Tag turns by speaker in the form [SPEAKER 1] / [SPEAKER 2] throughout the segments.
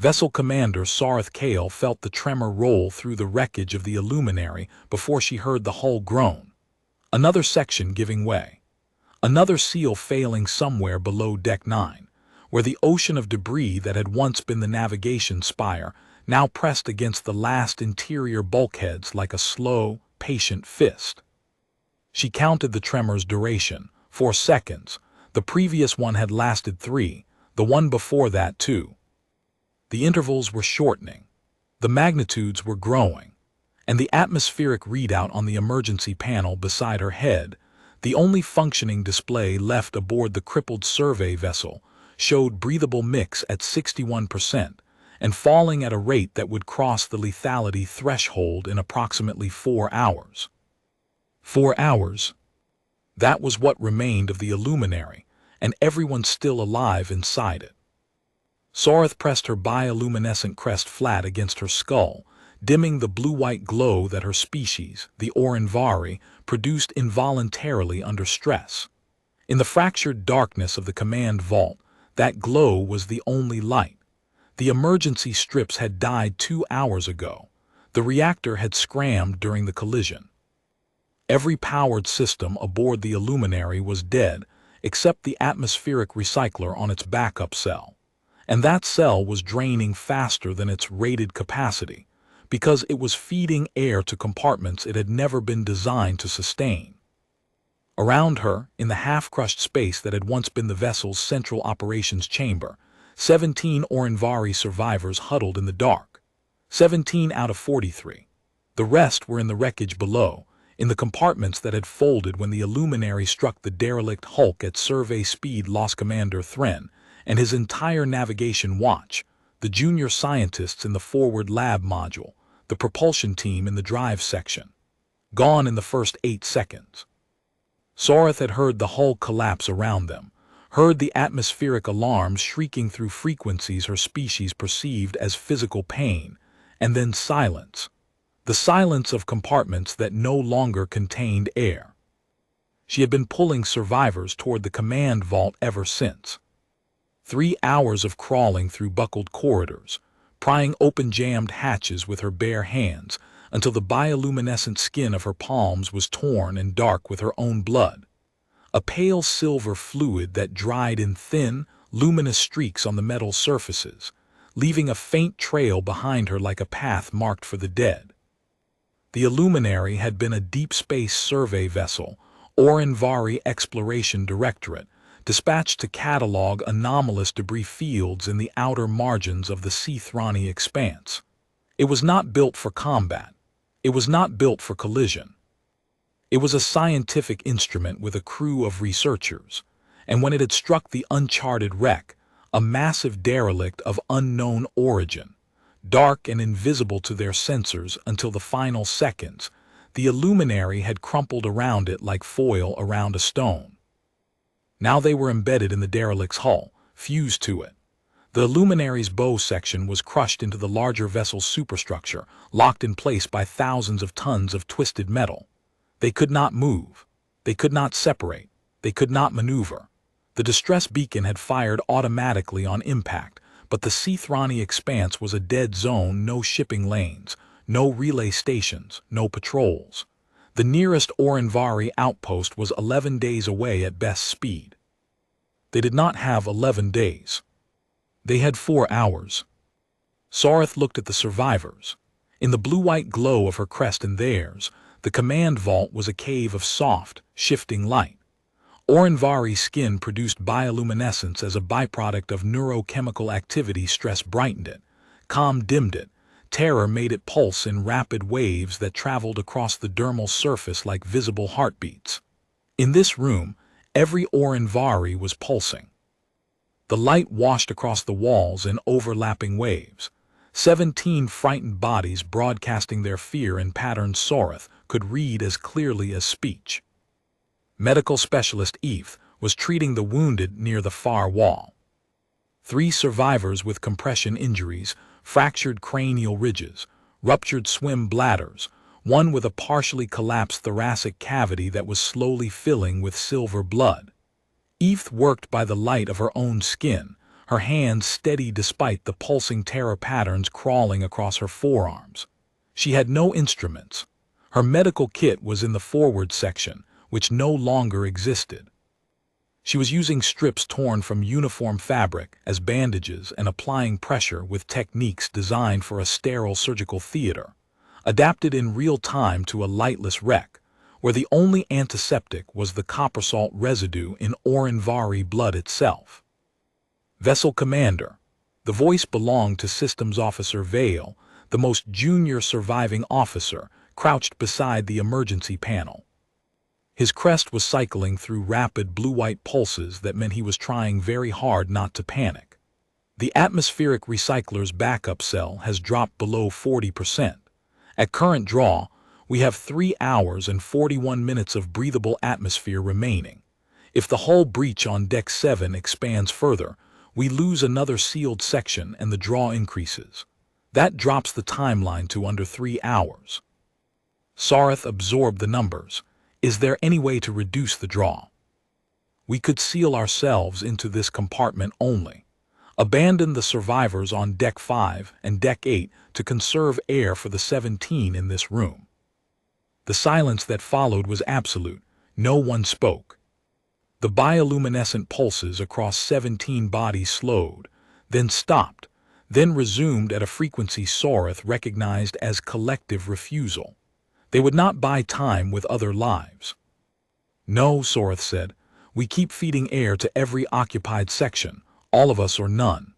[SPEAKER 1] Vessel Commander Soreth Kael felt the tremor roll through the wreckage of the Illuminary before she heard the hull groan. Another section giving way. Another seal failing somewhere below Deck 9, where the ocean of debris that had once been the navigation spire now pressed against the last interior bulkheads like a slow, patient fist. She counted the tremor's duration, 4 seconds. The previous one had lasted 3, the one before that 2. The intervals were shortening, the magnitudes were growing, and the atmospheric readout on the emergency panel beside her head, the only functioning display left aboard the crippled survey vessel, showed breathable mix at 61% and falling at a rate that would cross the lethality threshold in approximately 4 hours. 4 hours. That was what remained of the Illuminary, and everyone still alive inside it. Soreth pressed her bioluminescent crest flat against her skull, dimming the blue-white glow that her species, the Orinvari, produced involuntarily under stress. In the fractured darkness of the command vault, that glow was the only light. The emergency strips had died 2 hours ago. The reactor had scrammed during the collision. Every powered system aboard the Illuminary was dead, except the atmospheric recycler on its backup cell. And that cell was draining faster than its rated capacity, because it was feeding air to compartments it had never been designed to sustain. Around her, in the half-crushed space that had once been the vessel's central operations chamber, 17 Orinvari survivors huddled in the dark. 17 out of 43. The rest were in the wreckage below, in the compartments that had folded when the Illuminary struck the derelict hulk at survey speed. Lost Commander Thren and his entire navigation watch, the junior scientists in the forward lab module, the propulsion team in the drive section. Gone in the first 8 seconds. Soreth had heard the hull collapse around them, heard the atmospheric alarms shrieking through frequencies her species perceived as physical pain, and then silence. The silence of compartments that no longer contained air. She had been pulling survivors toward the command vault ever since. 3 hours of crawling through buckled corridors, prying open jammed hatches with her bare hands until the bioluminescent skin of her palms was torn and dark with her own blood. A pale silver fluid that dried in thin, luminous streaks on the metal surfaces, leaving a faint trail behind her like a path marked for the dead. The Illuminary had been a deep space survey vessel, Orinvari Exploration Directorate, dispatched to catalog anomalous debris fields in the outer margins of the Soreth expanse. It was not built for combat. It was not built for collision. It was a scientific instrument with a crew of researchers, and when it had struck the uncharted wreck, a massive derelict of unknown origin, dark and invisible to their sensors until the final seconds, the Illuminary had crumpled around it like foil around a stone. Now they were embedded in the derelict's hull, fused to it. The Illuminary's bow section was crushed into the larger vessel's superstructure, locked in place by thousands of tons of twisted metal. They could not move. They could not separate. They could not maneuver. The distress beacon had fired automatically on impact, but the Soreth expanse was a dead zone. No shipping lanes, no relay stations, no patrols. The nearest Orinvari outpost was 11 days away at best speed. They did not have 11 days. They had 4 hours. Soreth looked at the survivors. In the blue-white glow of her crest and theirs, the command vault was a cave of soft, shifting light. Orinvari skin produced bioluminescence as a byproduct of neurochemical activity. Stress brightened it, comm dimmed it, terror made it pulse in rapid waves that traveled across the dermal surface like visible heartbeats. In this room, every Orinvari was pulsing. The light washed across the walls in overlapping waves. 17 frightened bodies broadcasting their fear in patterns Soreth could read as clearly as speech. Medical specialist Eve was treating the wounded near the far wall. 3 survivors with compression injuries, fractured cranial ridges, ruptured swim bladders, one with a partially collapsed thoracic cavity that was slowly filling with silver blood. Eve worked by the light of her own skin, her hands steady despite the pulsing terror patterns crawling across her forearms. She had no instruments. Her medical kit was in the forward section, which no longer existed. She was using strips torn from uniform fabric as bandages and applying pressure with techniques designed for a sterile surgical theater, adapted in real time to a lightless wreck, where the only antiseptic was the copper salt residue in Orinvari blood itself. Vessel Commander. The voice belonged to Systems Officer Vale, the most junior surviving officer, crouched beside the emergency panel. His crest was cycling through rapid blue-white pulses that meant he was trying very hard not to panic. The atmospheric recycler's backup cell has dropped below 40%. At current draw, we have 3 hours and 41 minutes of breathable atmosphere remaining. If the hull breach on Deck 7 expands further, we lose another sealed section and the draw increases. That drops the timeline to under 3 hours. Soreth absorbed the numbers. Is there any way to reduce the draw? We could seal ourselves into this compartment only. Abandon the survivors on Deck 5 and Deck 8 to conserve air for the 17 in this room. The silence that followed was absolute. No one spoke. The bioluminescent pulses across 17 bodies slowed, then stopped, then resumed at a frequency Soreth recognized as collective refusal. They would not buy time with other lives. No, Soreth said. We keep feeding air to every occupied section, all of us or none.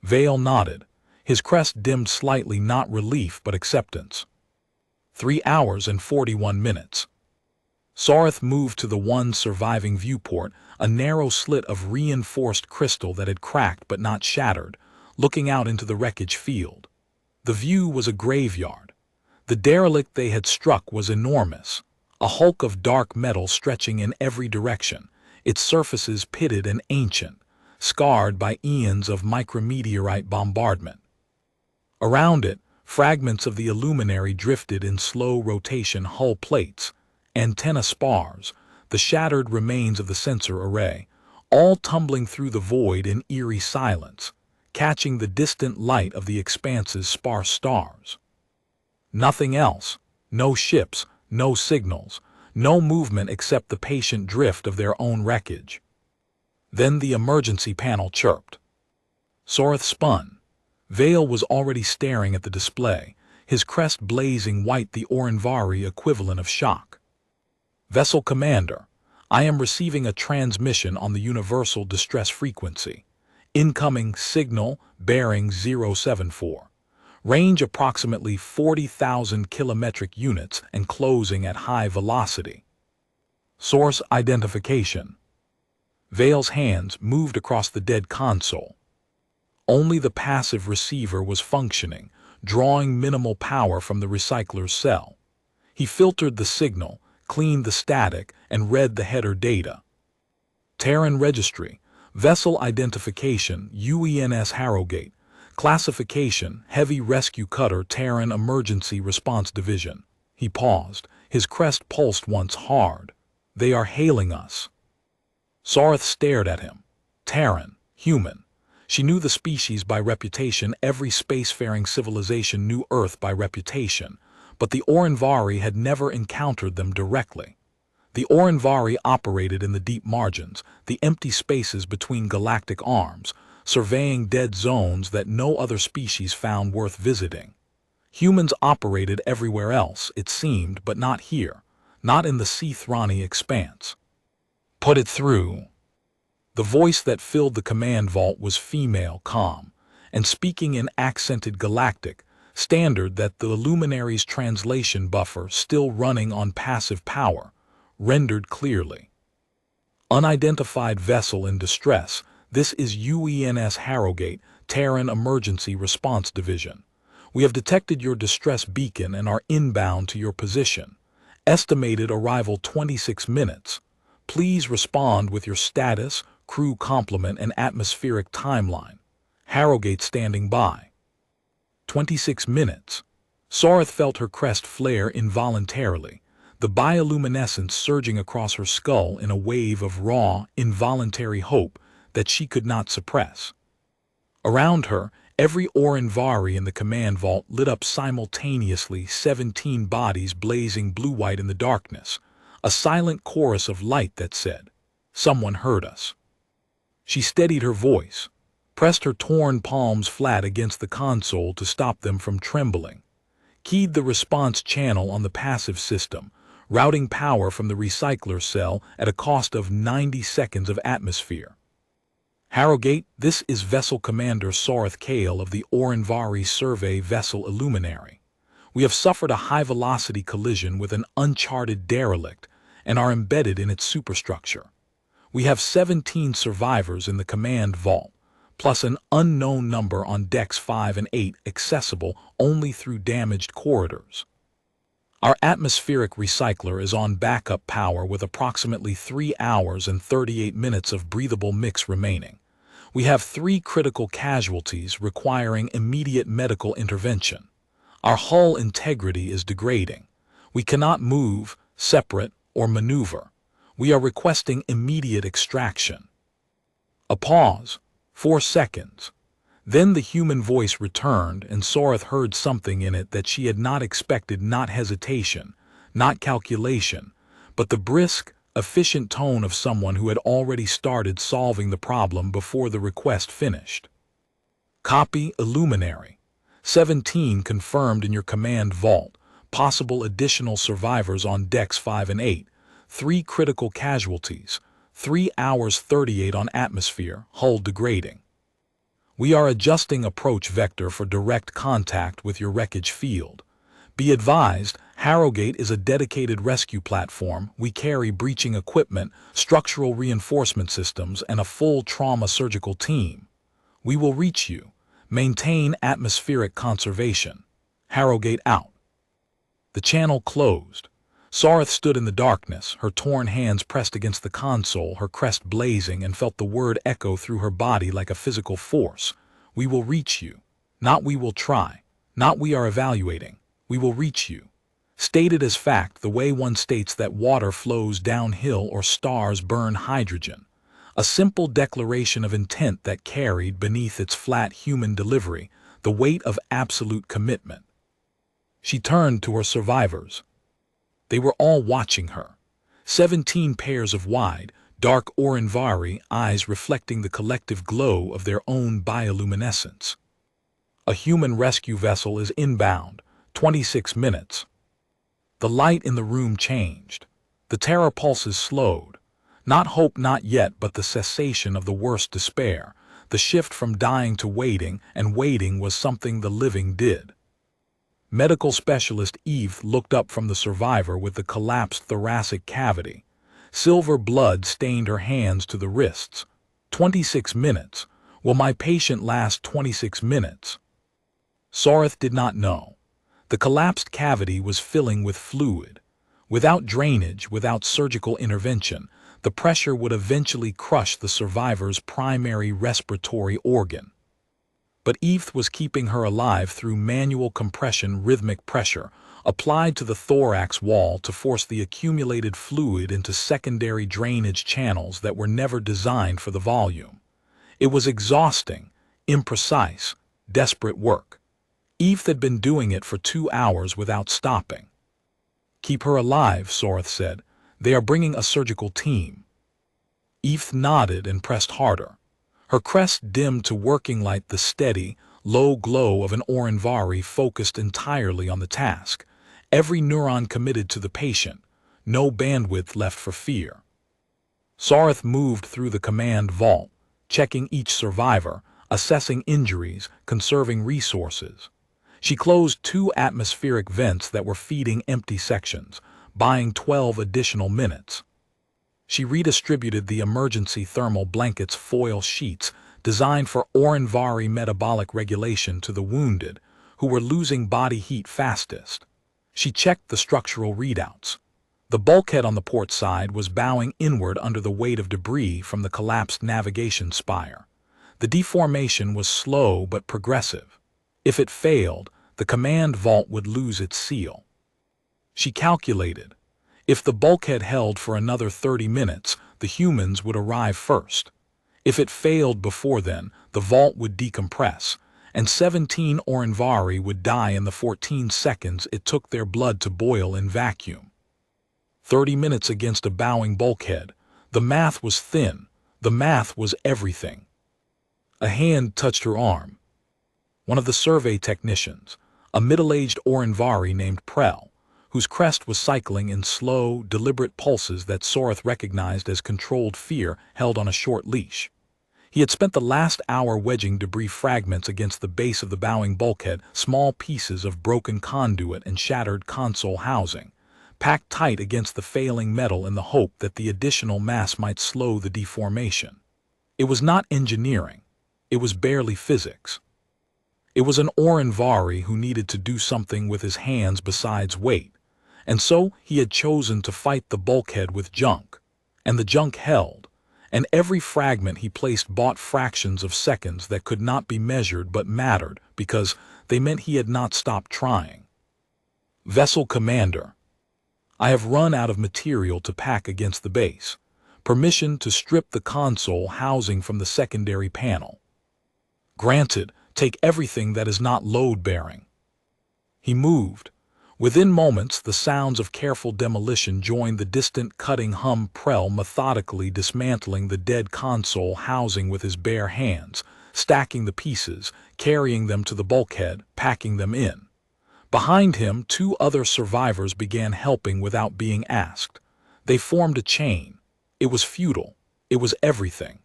[SPEAKER 1] Vale nodded. His crest dimmed slightly, not relief but acceptance. 3 hours and 41 minutes. Soreth moved to the one surviving viewport, a narrow slit of reinforced crystal that had cracked but not shattered, looking out into the wreckage field. The view was a graveyard. The derelict they had struck was enormous, a hulk of dark metal stretching in every direction, its surfaces pitted and ancient, scarred by eons of micrometeorite bombardment. Around it, fragments of the Illuminary drifted in slow rotation hull plates, antenna spars, the shattered remains of the sensor array, all tumbling through the void in eerie silence, catching the distant light of the expanse's sparse stars. Nothing else. No ships, no signals, no movement except the patient drift of their own wreckage. Then the emergency panel chirped. Soreth spun. Vale was already staring at the display, his crest blazing white, the Orinvari equivalent of shock. Vessel Commander, I am receiving a transmission on the universal distress frequency. Incoming signal bearing 074. Range approximately 40,000 kilometric units and closing at high velocity. Source identification. Vale's hands moved across the dead console. Only the passive receiver was functioning, drawing minimal power from the recycler's cell. He filtered the signal, cleaned the static, and read the header data. Terran Registry, Vessel Identification, UENS Harrogate, Classification, Heavy Rescue Cutter, Terran Emergency Response Division. He paused, his crest pulsed once hard. They are hailing us. Soreth stared at him. Terran, human. She knew the species by reputation, every spacefaring civilization knew Earth by reputation, but the Orinvari had never encountered them directly. The Orinvari operated in the deep margins, the empty spaces between galactic arms, surveying dead zones that no other species found worth visiting. Humans operated everywhere else, it seemed, but not here, not in the Thrani expanse. Put it through. The voice that filled the command vault was female, calm, and speaking in accented galactic, standard that the Illuminary's translation buffer, still running on passive power, rendered clearly. Unidentified vessel in distress, this is UENS Harrogate, Terran Emergency Response Division. We have detected your distress beacon and are inbound to your position. Estimated arrival 26 minutes. Please respond with your status, crew complement, and atmospheric timeline. Harrogate standing by. 26 minutes. Soreth felt her crest flare involuntarily, the bioluminescence surging across her skull in a wave of raw, involuntary hope that she could not suppress. Around her, every Orinvari in the command vault lit up simultaneously, 17 bodies blazing blue-white in the darkness, a silent chorus of light that said, "Someone heard us." She steadied her voice, pressed her torn palms flat against the console to stop them from trembling, keyed the response channel on the passive system, routing power from the recycler cell at a cost of 90 seconds of atmosphere. Harrogate, this is Vessel Commander Soreth Kael of the Orinvari Survey Vessel Illuminary. We have suffered a high-velocity collision with an uncharted derelict and are embedded in its superstructure. We have 17 survivors in the command vault, plus an unknown number on decks 5 and 8 accessible only through damaged corridors. Our atmospheric recycler is on backup power with approximately 3 hours and 38 minutes of breathable mix remaining. We have 3 critical casualties requiring immediate medical intervention. Our hull integrity is degrading. We cannot move, separate, or maneuver. We are requesting immediate extraction. A pause. 4 seconds. Then the human voice returned, and Soreth heard something in it that she had not expected. Not hesitation, not calculation, but the brisk, efficient tone of someone who had already started solving the problem before the request finished. Copy, Illuminary. 17 confirmed in your command vault. Possible additional survivors on decks 5 and 8. 3 critical casualties. 3 hours 38 on atmosphere, hull degrading. We are adjusting approach vector for direct contact with your wreckage field. Be advised, Harrogate is a dedicated rescue platform. We carry breaching equipment, structural reinforcement systems, and a full trauma surgical team. We will reach you. Maintain atmospheric conservation. Harrogate out. The channel closed. Soreth stood in the darkness, her torn hands pressed against the console, her crest blazing, and felt the word echo through her body like a physical force. We will reach you. Not we will try. Not we are evaluating. We will reach you. Stated as fact the way one states that water flows downhill or stars burn hydrogen. A simple declaration of intent that carried beneath its flat human delivery the weight of absolute commitment. She turned to her survivors. They were all watching her. 17 pairs of wide, dark Orinvari eyes reflecting the collective glow of their own bioluminescence. A human rescue vessel is inbound, 26 minutes. The light in the room changed. The terror pulses slowed. Not hope, not yet, but the cessation of the worst despair, the shift from dying to waiting, and waiting was something the living did. Medical specialist Eve looked up from the survivor with the collapsed thoracic cavity. Silver blood stained her hands to the wrists. 26 minutes. Will my patient last 26 minutes? Soreth did not know. The collapsed cavity was filling with fluid. Without drainage, without surgical intervention, the pressure would eventually crush the survivor's primary respiratory organ. But Eve was keeping her alive through manual compression, rhythmic pressure, applied to the thorax wall to force the accumulated fluid into secondary drainage channels that were never designed for the volume. It was exhausting, imprecise, desperate work. Eve had been doing it for 2 hours without stopping. Keep her alive, Soreth said. They are bringing a surgical team. Eve nodded and pressed harder. Her crest dimmed to working light, the steady, low glow of an Orinvari focused entirely on the task. Every neuron committed to the patient, no bandwidth left for fear. Soreth moved through the command vault, checking each survivor, assessing injuries, conserving resources. She closed 2 atmospheric vents that were feeding empty sections, buying 12 additional minutes. She redistributed the emergency thermal blankets foil sheets designed for Orinvari metabolic regulation to the wounded, who were losing body heat fastest. She checked the structural readouts. The bulkhead on the port side was bowing inward under the weight of debris from the collapsed navigation spire. The deformation was slow but progressive. If it failed, the command vault would lose its seal. She calculated. If the bulkhead held for another 30 minutes, the humans would arrive first. If it failed before then, the vault would decompress, and 17 Orinvari would die in the 14 seconds it took their blood to boil in vacuum. 30 minutes against a bowing bulkhead. The math was thin. The math was everything. A hand touched her arm. One of the survey technicians, a middle-aged Orinvari named Prel, whose crest was cycling in slow, deliberate pulses that Soreth recognized as controlled fear held on a short leash. He had spent the last hour wedging debris fragments against the base of the bowing bulkhead, small pieces of broken conduit and shattered console housing, packed tight against the failing metal in the hope that the additional mass might slow the deformation. It was not engineering. It was barely physics. It was an Orinvari who needed to do something with his hands besides weight, and so he had chosen to fight the bulkhead with junk. And the junk held, and every fragment he placed bought fractions of seconds that could not be measured but mattered because they meant he had not stopped trying. Vessel Commander, I have run out of material to pack against the base. Permission to strip the console housing from the secondary panel. Granted, take everything that is not load-bearing. He moved. Within moments, the sounds of careful demolition joined the distant cutting hum. Prel methodically dismantling the dead console housing with his bare hands, stacking the pieces, carrying them to the bulkhead, packing them in. Behind him, 2 other survivors began helping without being asked. They formed a chain. It was futile. It was everything.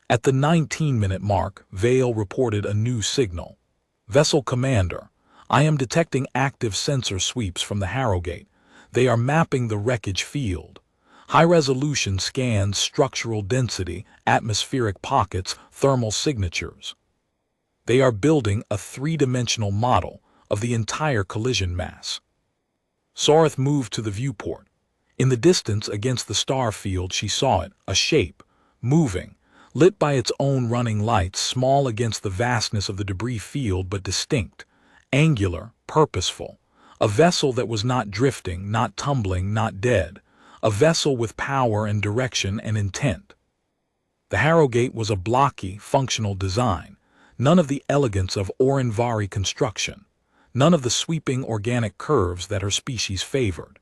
[SPEAKER 1] At the 19-minute mark, Vale reported a new signal. Vessel Commander, I am detecting active sensor sweeps from the Harrogate. They are mapping the wreckage field. High-resolution scans, structural density, atmospheric pockets, thermal signatures. They are building a 3-dimensional model of the entire collision mass. Soreth moved to the viewport. In the distance against the star field she saw it, a shape, moving, lit by its own running lights, small against the vastness of the debris field but distinct, angular, purposeful, a vessel that was not drifting, not tumbling, not dead, a vessel with power and direction and intent. The Harrogate was a blocky, functional design, none of the elegance of Orinvari construction, none of the sweeping organic curves that her species favored.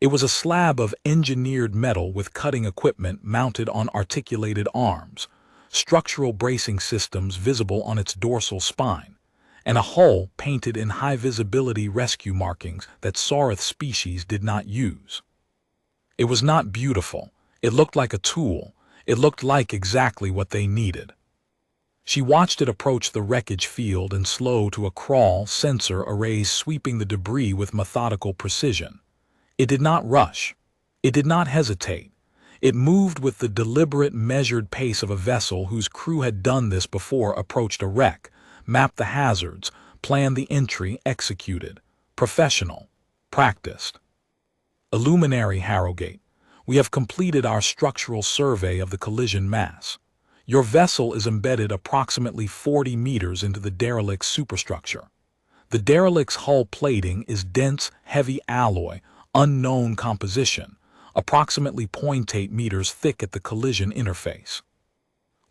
[SPEAKER 1] It was a slab of engineered metal with cutting equipment mounted on articulated arms, structural bracing systems visible on its dorsal spine, and a hull painted in high-visibility rescue markings that Soreth's species did not use. It was not beautiful. It looked like a tool. It looked like exactly what they needed. She watched it approach the wreckage field and slow to a crawl, sensor arrays sweeping the debris with methodical precision. It did not rush. It did not hesitate. It moved with the deliberate, measured pace of a vessel whose crew had done this before, approached a wreck, mapped the hazards, planned the entry, executed. Professional. Practiced. Illuminary Harrogate, we have completed our structural survey of the collision mass. Your vessel is embedded approximately 40 meters into the derelict's superstructure. The derelict's hull plating is dense, heavy alloy, unknown composition, approximately 0.8 meters thick at the collision interface.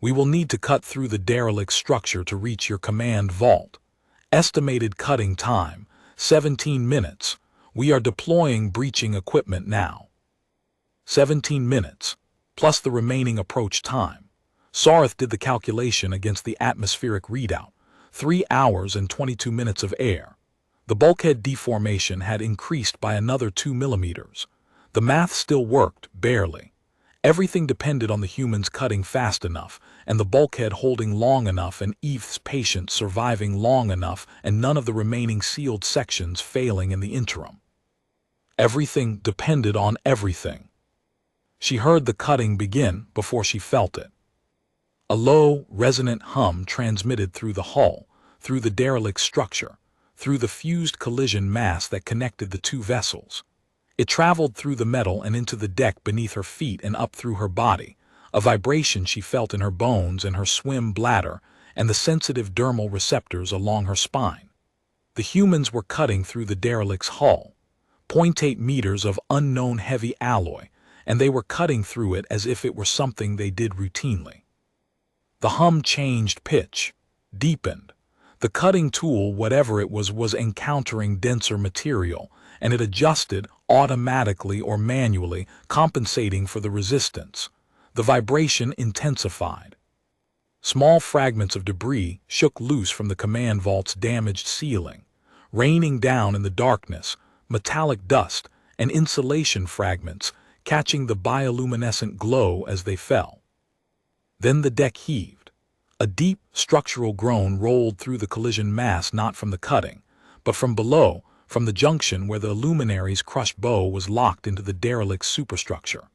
[SPEAKER 1] We will need to cut through the derelict structure to reach your command vault. Estimated cutting time, 17 minutes. We are deploying breaching equipment now. 17 minutes, plus the remaining approach time. Soreth did the calculation against the atmospheric readout, 3 hours and 22 minutes of air. The bulkhead deformation had increased by another 2 millimeters. The math still worked, barely. Everything depended on the humans cutting fast enough, and the bulkhead holding long enough, and Eve's patient surviving long enough, and none of the remaining sealed sections failing in the interim. Everything depended on everything. She heard the cutting begin before she felt it. A low, resonant hum transmitted through the hull, through the derelict structure, through the fused collision mass that connected the 2 vessels. It traveled through the metal and into the deck beneath her feet and up through her body, a vibration she felt in her bones and her swim bladder and the sensitive dermal receptors along her spine. The humans were cutting through the derelict's hull, 0.8 meters of unknown heavy alloy, and they were cutting through it as if it were something they did routinely. The hum changed pitch, deepened. The cutting tool, whatever it was encountering denser material, and it adjusted automatically or manually, compensating for the resistance. The vibration intensified. Small fragments of debris shook loose from the command vault's damaged ceiling, raining down in the darkness, metallic dust and insulation fragments catching the bioluminescent glow as they fell. Then the deck heaved. A deep structural groan rolled through the collision mass, not from the cutting, but from below, from the junction where the luminary's crushed bow was locked into the derelict's superstructure.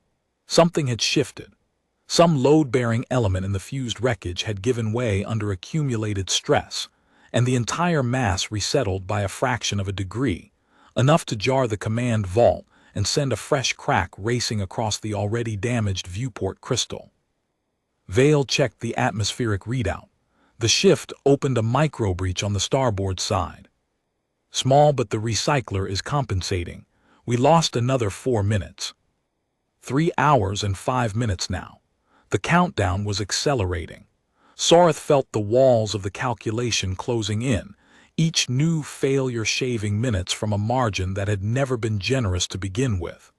[SPEAKER 1] Something had shifted. Some load-bearing element in the fused wreckage had given way under accumulated stress, and the entire mass resettled by a fraction of a degree, enough to jar the command vault and send a fresh crack racing across the already damaged viewport crystal. Vale checked the atmospheric readout. The shift opened a micro-breach on the starboard side. Small, but the recycler is compensating. We lost another 4 minutes. 3 hours and 5 minutes now. The countdown was accelerating. Soreth felt the walls of the calculation closing in, each new failure shaving minutes from a margin that had never been generous to begin with.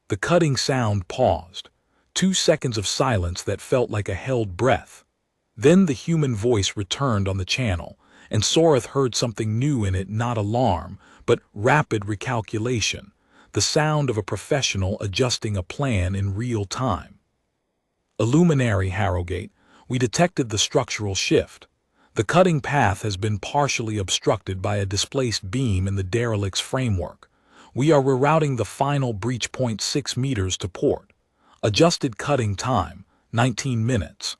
[SPEAKER 1] The cutting sound paused. 2 seconds of silence that felt like a held breath. Then the human voice returned on the channel, and Soreth heard something new in it, not alarm, but rapid recalculation, the sound of a professional adjusting a plan in real time. Illuminary Harrogate, we detected the structural shift. The cutting path has been partially obstructed by a displaced beam in the derelict's framework. We are rerouting the final breach 0.6 meters to port. Adjusted cutting time, 19 minutes.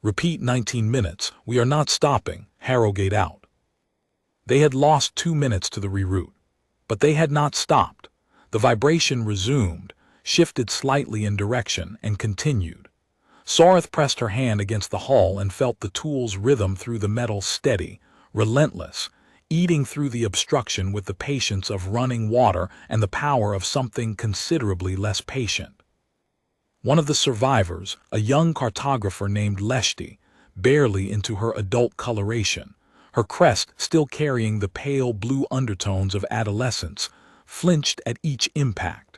[SPEAKER 1] Repeat 19 minutes, we are not stopping, Harrogate out. They had lost 2 minutes to the reroute, but they had not stopped. The vibration resumed, shifted slightly in direction, and continued. Soreth pressed her hand against the hull and felt the tool's rhythm through the metal, steady, relentless, eating through the obstruction with the patience of running water and the power of something considerably less patient. One of the survivors, a young cartographer named Leshti, barely into her adult coloration, her crest still carrying the pale blue undertones of adolescence, flinched at each impact.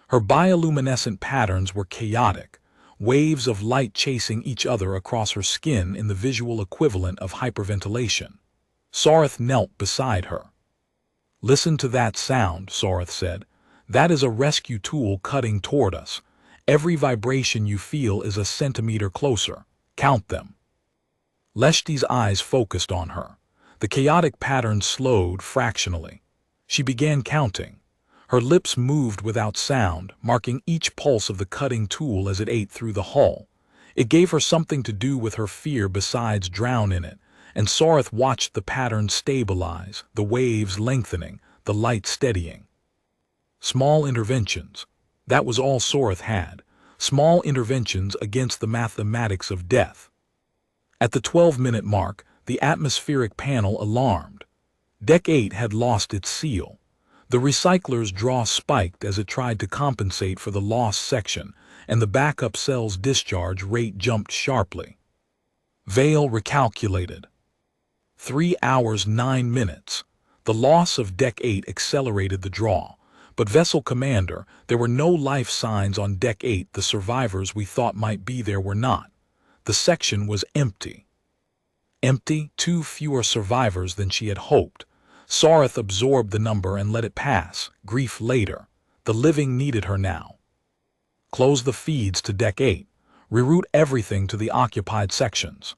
[SPEAKER 1] Her bioluminescent patterns were chaotic, waves of light chasing each other across her skin in the visual equivalent of hyperventilation. Soreth knelt beside her. "Listen to that sound," Soreth said. "That is a rescue tool cutting toward us. Every vibration you feel is a centimeter closer. Count them." Leshti's eyes focused on her. The chaotic pattern slowed fractionally. She began counting. Her lips moved without sound, marking each pulse of the cutting tool as it ate through the hull. It gave her something to do with her fear besides drown in it, and Soreth watched the pattern stabilize, the waves lengthening, the light steadying. Small interventions. That was all Soreth had. Small interventions against the mathematics of death. At the 12-minute mark, the atmospheric panel alarmed. Deck 8 had lost its seal. The recycler's draw spiked as it tried to compensate for the lost section, and the backup cell's discharge rate jumped sharply. Vale recalculated. 3 hours 9 minutes. The loss of Deck 8 accelerated the draw. But Vessel Commander, there were no life signs on Deck 8. The survivors we thought might be there were not. The section was empty. Empty, 2 fewer survivors than she had hoped. Soreth absorbed the number and let it pass, grief later. The living needed her now. Close the feeds to Deck 8. Reroute everything to the occupied sections.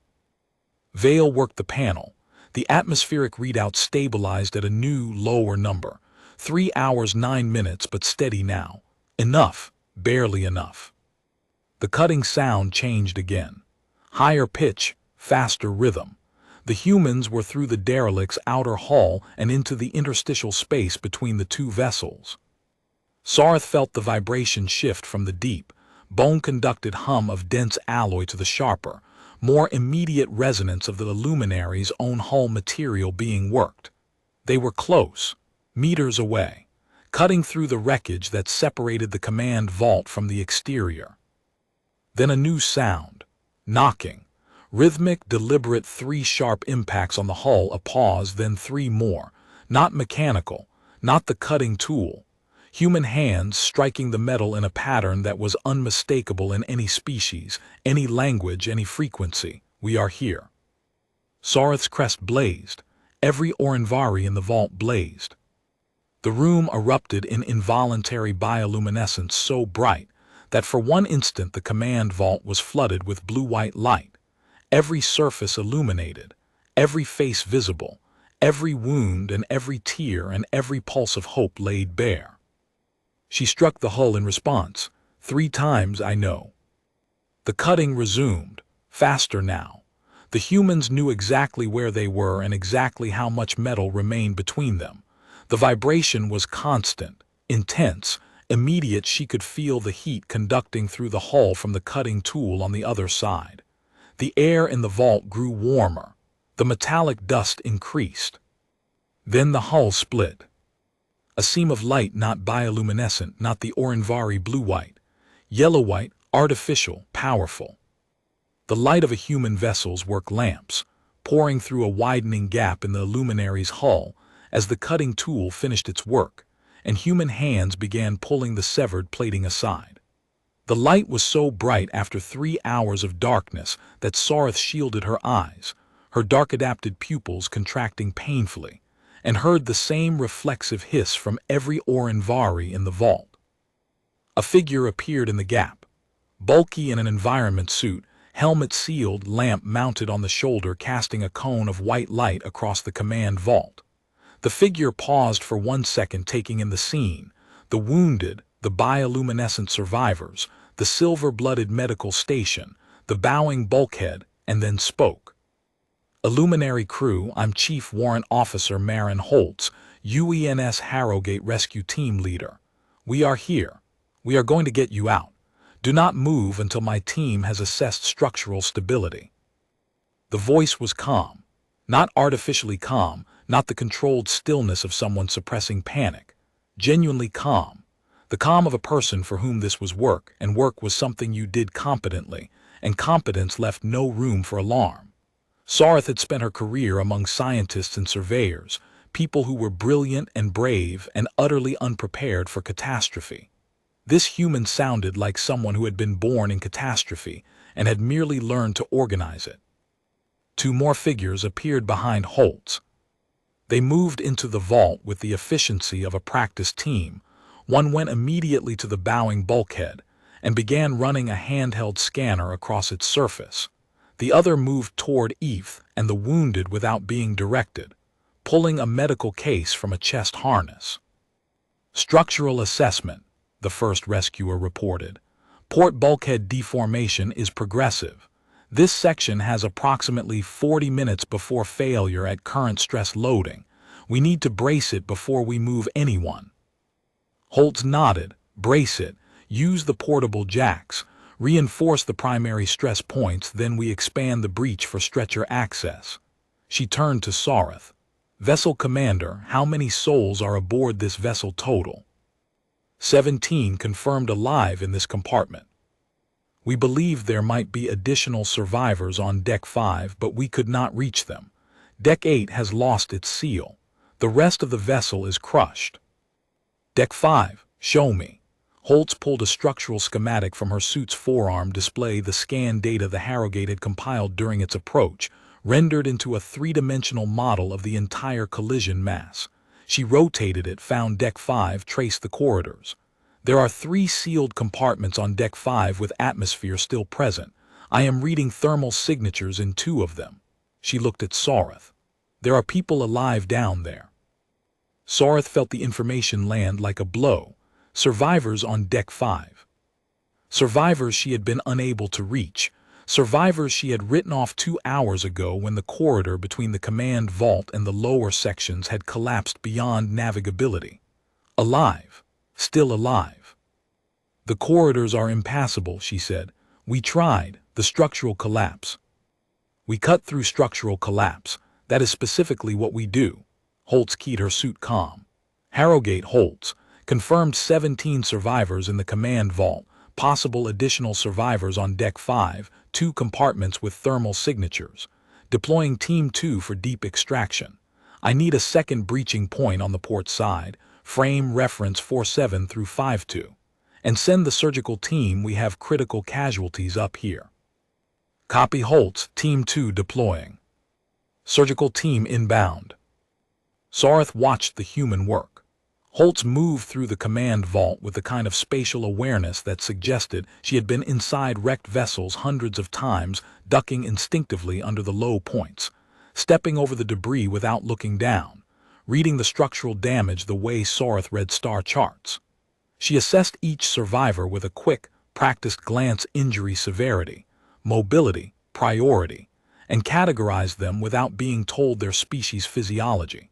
[SPEAKER 1] Vale worked the panel. The atmospheric readout stabilized at a new, lower number. 3 hours 9 minutes, but steady now. Enough, barely enough. The cutting sound changed again. Higher pitch, faster rhythm. The humans were through the derelict's outer hull and into the interstitial space between the 2 vessels. Soreth felt the vibration shift from the deep, bone-conducted hum of dense alloy to the sharper, more immediate resonance of the luminary's own hull material being worked. They were close. Meters away, cutting through the wreckage that separated the command vault from the exterior. Then a new sound, knocking. Rhythmic, deliberate, three sharp impacts on the hull, a pause, then three more. Not mechanical, not the cutting tool. Human hands striking the metal in a pattern that was unmistakable in any species, any language, any frequency. We are here. Soreth's crest blazed. Every Orinvari in the vault blazed. The room erupted in involuntary bioluminescence so bright that for one instant the command vault was flooded with blue-white light. Every surface illuminated, every face visible, every wound and every tear and every pulse of hope laid bare. She struck the hull in response. 3 times, I know. The cutting resumed, faster now. The humans knew exactly where they were and exactly how much metal remained between them. The vibration was constant, intense, immediate. She could feel the heat conducting through the hull from the cutting tool on the other side. The air in the vault grew warmer. The metallic dust increased. Then the hull split. A seam of light, not bioluminescent, not the Orinvari blue-white. Yellow-white, artificial, powerful. The light of a human vessel's work lamps, pouring through a widening gap in the luminary's hull as the cutting tool finished its work, and human hands began pulling the severed plating aside. The light was so bright after 3 hours of darkness that Soreth shielded her eyes, her dark-adapted pupils contracting painfully, and heard the same reflexive hiss from every Orinvari in the vault. A figure appeared in the gap, bulky in an environment suit, helmet sealed, lamp mounted on the shoulder, casting a cone of white light across the command vault. The figure paused for 1 second, taking in the scene, the wounded, the bioluminescent survivors, the silver-blooded medical station, the bowing bulkhead, and then spoke. Illuminary crew, I'm Chief Warrant Officer Marin Holtz, UENS Harrogate Rescue Team Leader. We are here. We are going to get you out. Do not move until my team has assessed structural stability. The voice was calm, not artificially calm, not the controlled stillness of someone suppressing panic. Genuinely calm. The calm of a person for whom this was work, and work was something you did competently, and competence left no room for alarm. Soreth had spent her career among scientists and surveyors, people who were brilliant and brave and utterly unprepared for catastrophe. This human sounded like someone who had been born in catastrophe and had merely learned to organize it. 2 more figures appeared behind Holtz. They moved into the vault with the efficiency of a practiced team. One went immediately to the bowing bulkhead and began running a handheld scanner across its surface. The other moved toward Eve and the wounded without being directed, pulling a medical case from a chest harness. Structural assessment, the first rescuer reported. Port bulkhead deformation is progressive. This section has approximately 40 minutes before failure at current stress loading. We need to brace it before we move anyone. Holtz nodded. Brace it. Use the portable jacks. Reinforce the primary stress points, then we expand the breach for stretcher access. She turned to Soreth. Vessel commander, how many souls are aboard this vessel total? 17 confirmed alive in this compartment. We believed there might be additional survivors on Deck 5, but we could not reach them. Deck 8 has lost its seal. The rest of the vessel is crushed. Deck 5, show me. Holtz pulled a structural schematic from her suit's forearm display, the scan data the Harrogate had compiled during its approach, rendered into a 3-dimensional model of the entire collision mass. She rotated it, found Deck 5, traced the corridors. There are 3 sealed compartments on Deck 5 with atmosphere still present. I am reading thermal signatures in 2 of them. She looked at Soreth. There are people alive down there. Soreth felt the information land like a blow. Survivors on Deck 5. Survivors she had been unable to reach. Survivors she had written off 2 hours ago when the corridor between the command vault and the lower sections had collapsed beyond navigability. Alive. Still alive. The corridors are impassable, she said. We tried. The structural collapse. We cut through structural collapse. That is specifically what we do. Holtz keyed her suit comm. Harrogate Holtz. Confirmed 17 survivors in the command vault, Possible additional survivors on Deck 5, 2 compartments with thermal signatures. Deploying Team 2 for deep extraction. I need a second breaching point on the port side, frame reference 47 through 52. And send the surgical team, we have critical casualties up here. Copy Holtz, Team 2 deploying. Surgical team inbound. Soreth watched the human work. Holtz moved through the command vault with the kind of spatial awareness that suggested she had been inside wrecked vessels hundreds of times, ducking instinctively under the low points, stepping over the debris without looking down, reading the structural damage the way Soreth read star charts. She assessed each survivor with a quick, practiced glance: injury severity, mobility, priority, and categorized them without being told their species' physiology.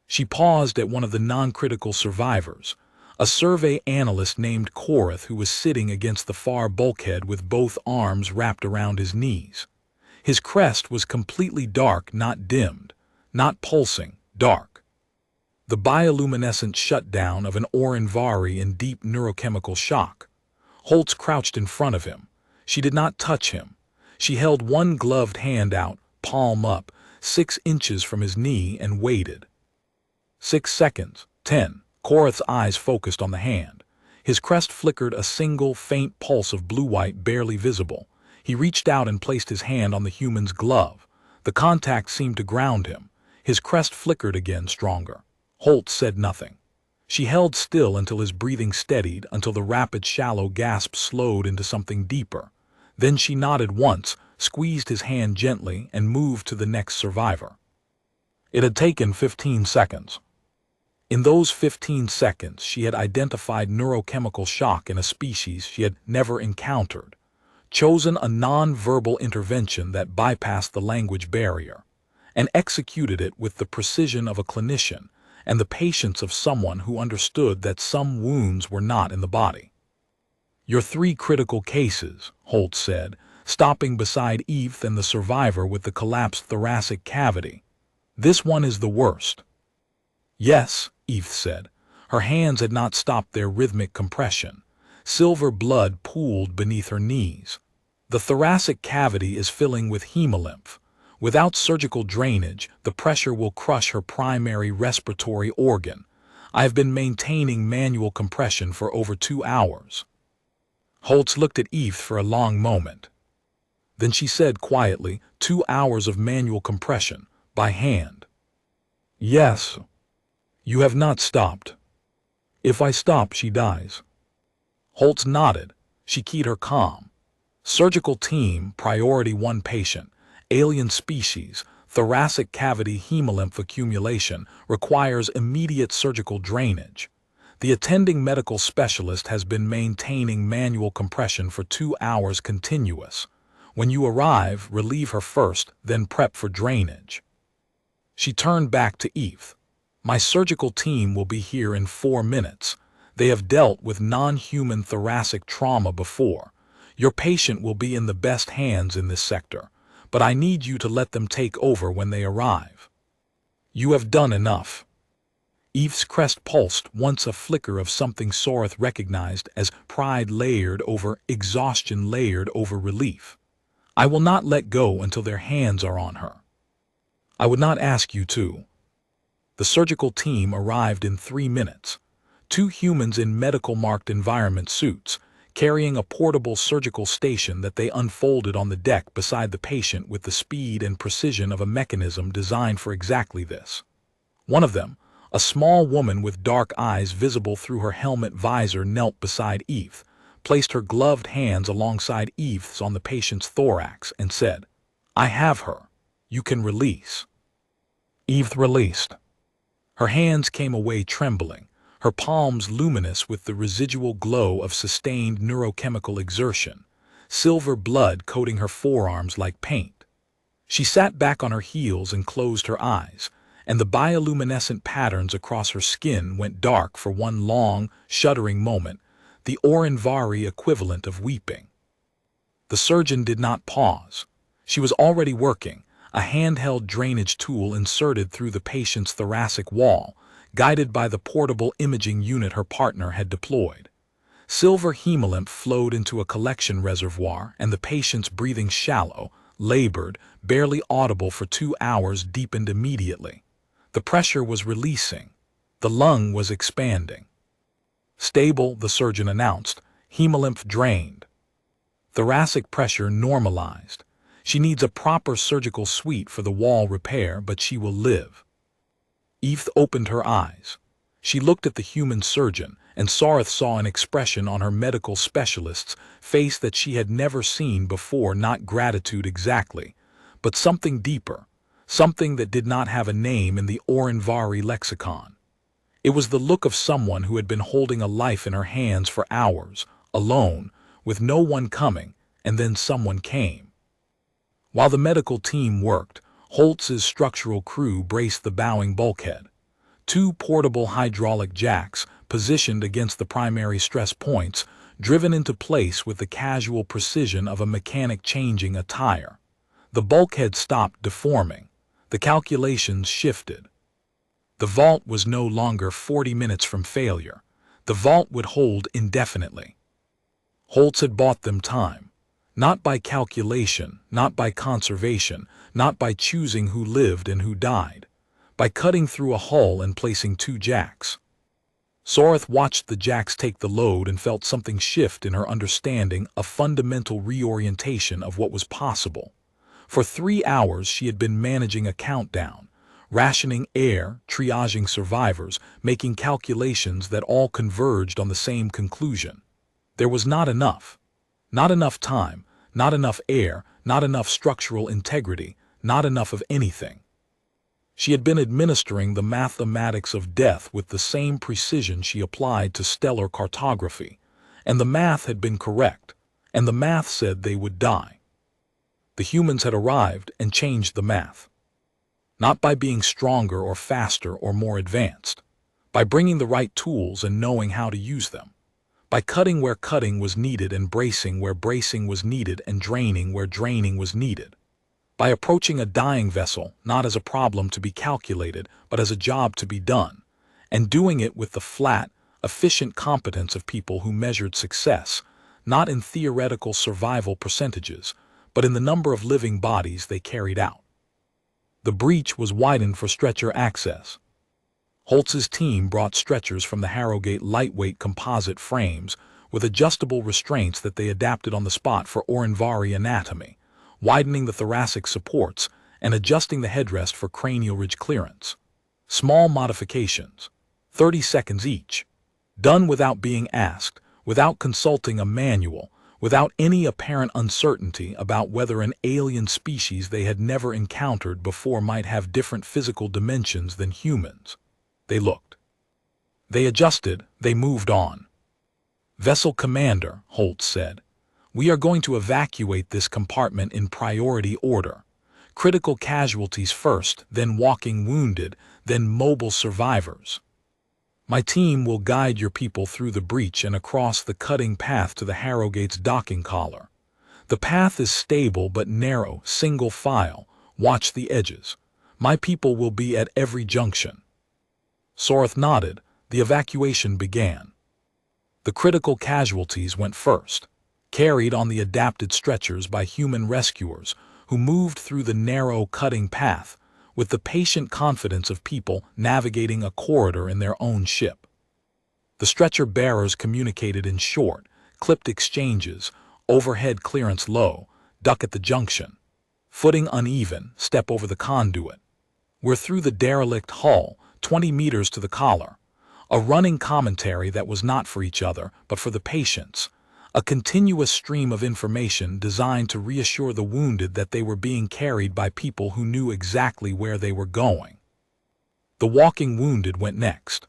[SPEAKER 1] She paused at one of the non-critical survivors, a survey analyst named Soreth, who was sitting against the far bulkhead with both arms wrapped around his knees. His crest was completely dark, not dimmed, not pulsing, dark. The bioluminescent shutdown of an Orinvari in deep neurochemical shock. Holtz crouched in front of him. She did not touch him. She held one gloved hand out, palm up, 6 inches from his knee, and waited. 6 seconds, 10. Soreth's eyes focused on the hand. His crest flickered, a single, faint pulse of blue-white barely visible. He reached out and placed his hand on the human's glove. The contact seemed to ground him. His crest flickered again, stronger. Holtz said nothing. She held still until his breathing steadied, until the rapid, shallow gasp slowed into something deeper. Then she nodded once, squeezed his hand gently, and moved to the next survivor. It had taken 15 seconds. In those 15 seconds, she had identified neurochemical shock in a species she had never encountered, chosen a non-verbal intervention that bypassed the language barrier, and executed it with the precision of a clinician and the patience of someone who understood that some wounds were not in the body. Your 3 critical cases, Holtz said, stopping beside Eve and the survivor with the collapsed thoracic cavity. This one is the worst. Yes, Eve said. Her hands had not stopped their rhythmic compression. Silver blood pooled beneath her knees. The thoracic cavity is filling with hemolymph. Without surgical drainage, the pressure will crush her primary respiratory organ. I have been maintaining manual compression for over 2 hours. Holtz looked at Eve for a long moment. Then she said quietly, 2 hours of manual compression, by hand. Yes. You have not stopped. If I stop, she dies. Holtz nodded. She keyed her comm. Surgical team, priority 1 patient, alien species, thoracic cavity hemolymph accumulation, requires immediate surgical drainage. The attending medical specialist has been maintaining manual compression for 2 hours continuous. When you arrive, relieve her first, then prep for drainage. She turned back to Eve. My surgical team will be here in 4 minutes. They have dealt with non-human thoracic trauma before. Your patient will be in the best hands in this sector, but I need you to let them take over when they arrive. You have done enough. Eve's crest pulsed, once a flicker of something Soreth recognized as pride layered over exhaustion, layered over relief. I will not let go until their hands are on her. I would not ask you to. The surgical team arrived in 3 minutes. 2 humans in medical-marked environment suits, carrying a portable surgical station that they unfolded on the deck beside the patient with the speed and precision of a mechanism designed for exactly this. One of them, a small woman with dark eyes visible through her helmet visor, knelt beside Eve, placed her gloved hands alongside Eve's on the patient's thorax, and said, I have her. You can release. Eve released. Her hands came away trembling, her palms luminous with the residual glow of sustained neurochemical exertion, silver blood coating her forearms like paint. She sat back on her heels and closed her eyes, and the bioluminescent patterns across her skin went dark for one long, shuddering moment, the Orinvari equivalent of weeping. The surgeon did not pause. She was already working, a handheld drainage tool inserted through the patient's thoracic wall, guided by the portable imaging unit her partner had deployed. Silver hemolymph flowed into a collection reservoir, and the patient's breathing shallow, labored, barely audible for 2 hours deepened immediately. The pressure was releasing. The lung was expanding. Stable, the surgeon announced. Hemolymph drained. Thoracic pressure normalized. She needs a proper surgical suite for the wall repair, but she will live. Eve opened her eyes. She looked at the human surgeon, and Soreth saw an expression on her medical specialist's face that she had never seen before, not gratitude exactly, but something deeper, something that did not have a name in the Orinvari lexicon. It was the look of someone who had been holding a life in her hands for hours, alone, with no one coming, and then someone came. While the medical team worked, Holtz's structural crew braced the bowing bulkhead. 2 portable hydraulic jacks, positioned against the primary stress points, driven into place with the casual precision of a mechanic changing a tire. The bulkhead stopped deforming. The calculations shifted. The vault was no longer 40 minutes from failure. The vault would hold indefinitely. Holtz had bought them time. Not by calculation, not by conservation, not by choosing who lived and who died. By cutting through a hull and placing 2 jacks. Soreth watched the jacks take the load and felt something shift in her understanding, a fundamental reorientation of what was possible. For 3 hours she had been managing a countdown, rationing air, triaging survivors, making calculations that all converged on the same conclusion. There was not enough. Not enough time, not enough air, not enough structural integrity, not enough of anything. She had been administering the mathematics of death with the same precision she applied to stellar cartography, and the math had been correct, and the math said they would die. The humans had arrived and changed the math. Not by being stronger or faster or more advanced, by bringing the right tools and knowing how to use them, by cutting where cutting was needed and bracing where bracing was needed and draining where draining was needed, by approaching a dying vessel not as a problem to be calculated but as a job to be done, and doing it with the flat, efficient competence of people who measured success, not in theoretical survival percentages, but in the number of living bodies they carried out. The breach was widened for stretcher access. Holtz's team brought stretchers from the Harrogate lightweight composite frames with adjustable restraints that they adapted on the spot for Orinvari anatomy, widening the thoracic supports and adjusting the headrest for cranial ridge clearance. Small modifications, 30 seconds each, done without being asked, without consulting a manual, without any apparent uncertainty about whether an alien species they had never encountered before might have different physical dimensions than humans. They looked. They adjusted, they moved on. "Vessel Commander," Holtz said, "we are going to evacuate this compartment in priority order. Critical casualties first, then walking wounded, then mobile survivors. My team will guide your people through the breach and across the cutting path to the Harrogate's docking collar. The path is stable but narrow, single file. Watch the edges. My people will be at every junction." Soreth nodded. The evacuation began. The critical casualties went first, carried on the adapted stretchers by human rescuers who moved through the narrow cutting path with the patient confidence of people navigating a corridor in their own ship. The stretcher bearers communicated in short, clipped exchanges, overhead clearance low, duck at the junction. Footing uneven, step over the conduit. We're through the derelict hull, 20 meters to the collar. A running commentary that was not for each other, but for the patients. A continuous stream of information designed to reassure the wounded that they were being carried by people who knew exactly where they were going. The walking wounded went next.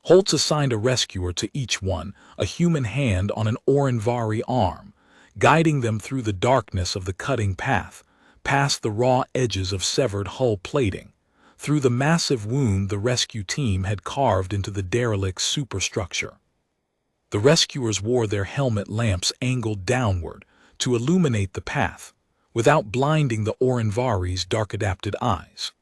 [SPEAKER 1] Holtz assigned a rescuer to each one, a human hand on an Orinvari arm, guiding them through the darkness of the cutting path, past the raw edges of severed hull plating, through the massive wound the rescue team had carved into the derelict's superstructure. The rescuers wore their helmet lamps angled downward to illuminate the path, without blinding the Orinvari's dark-adapted eyes.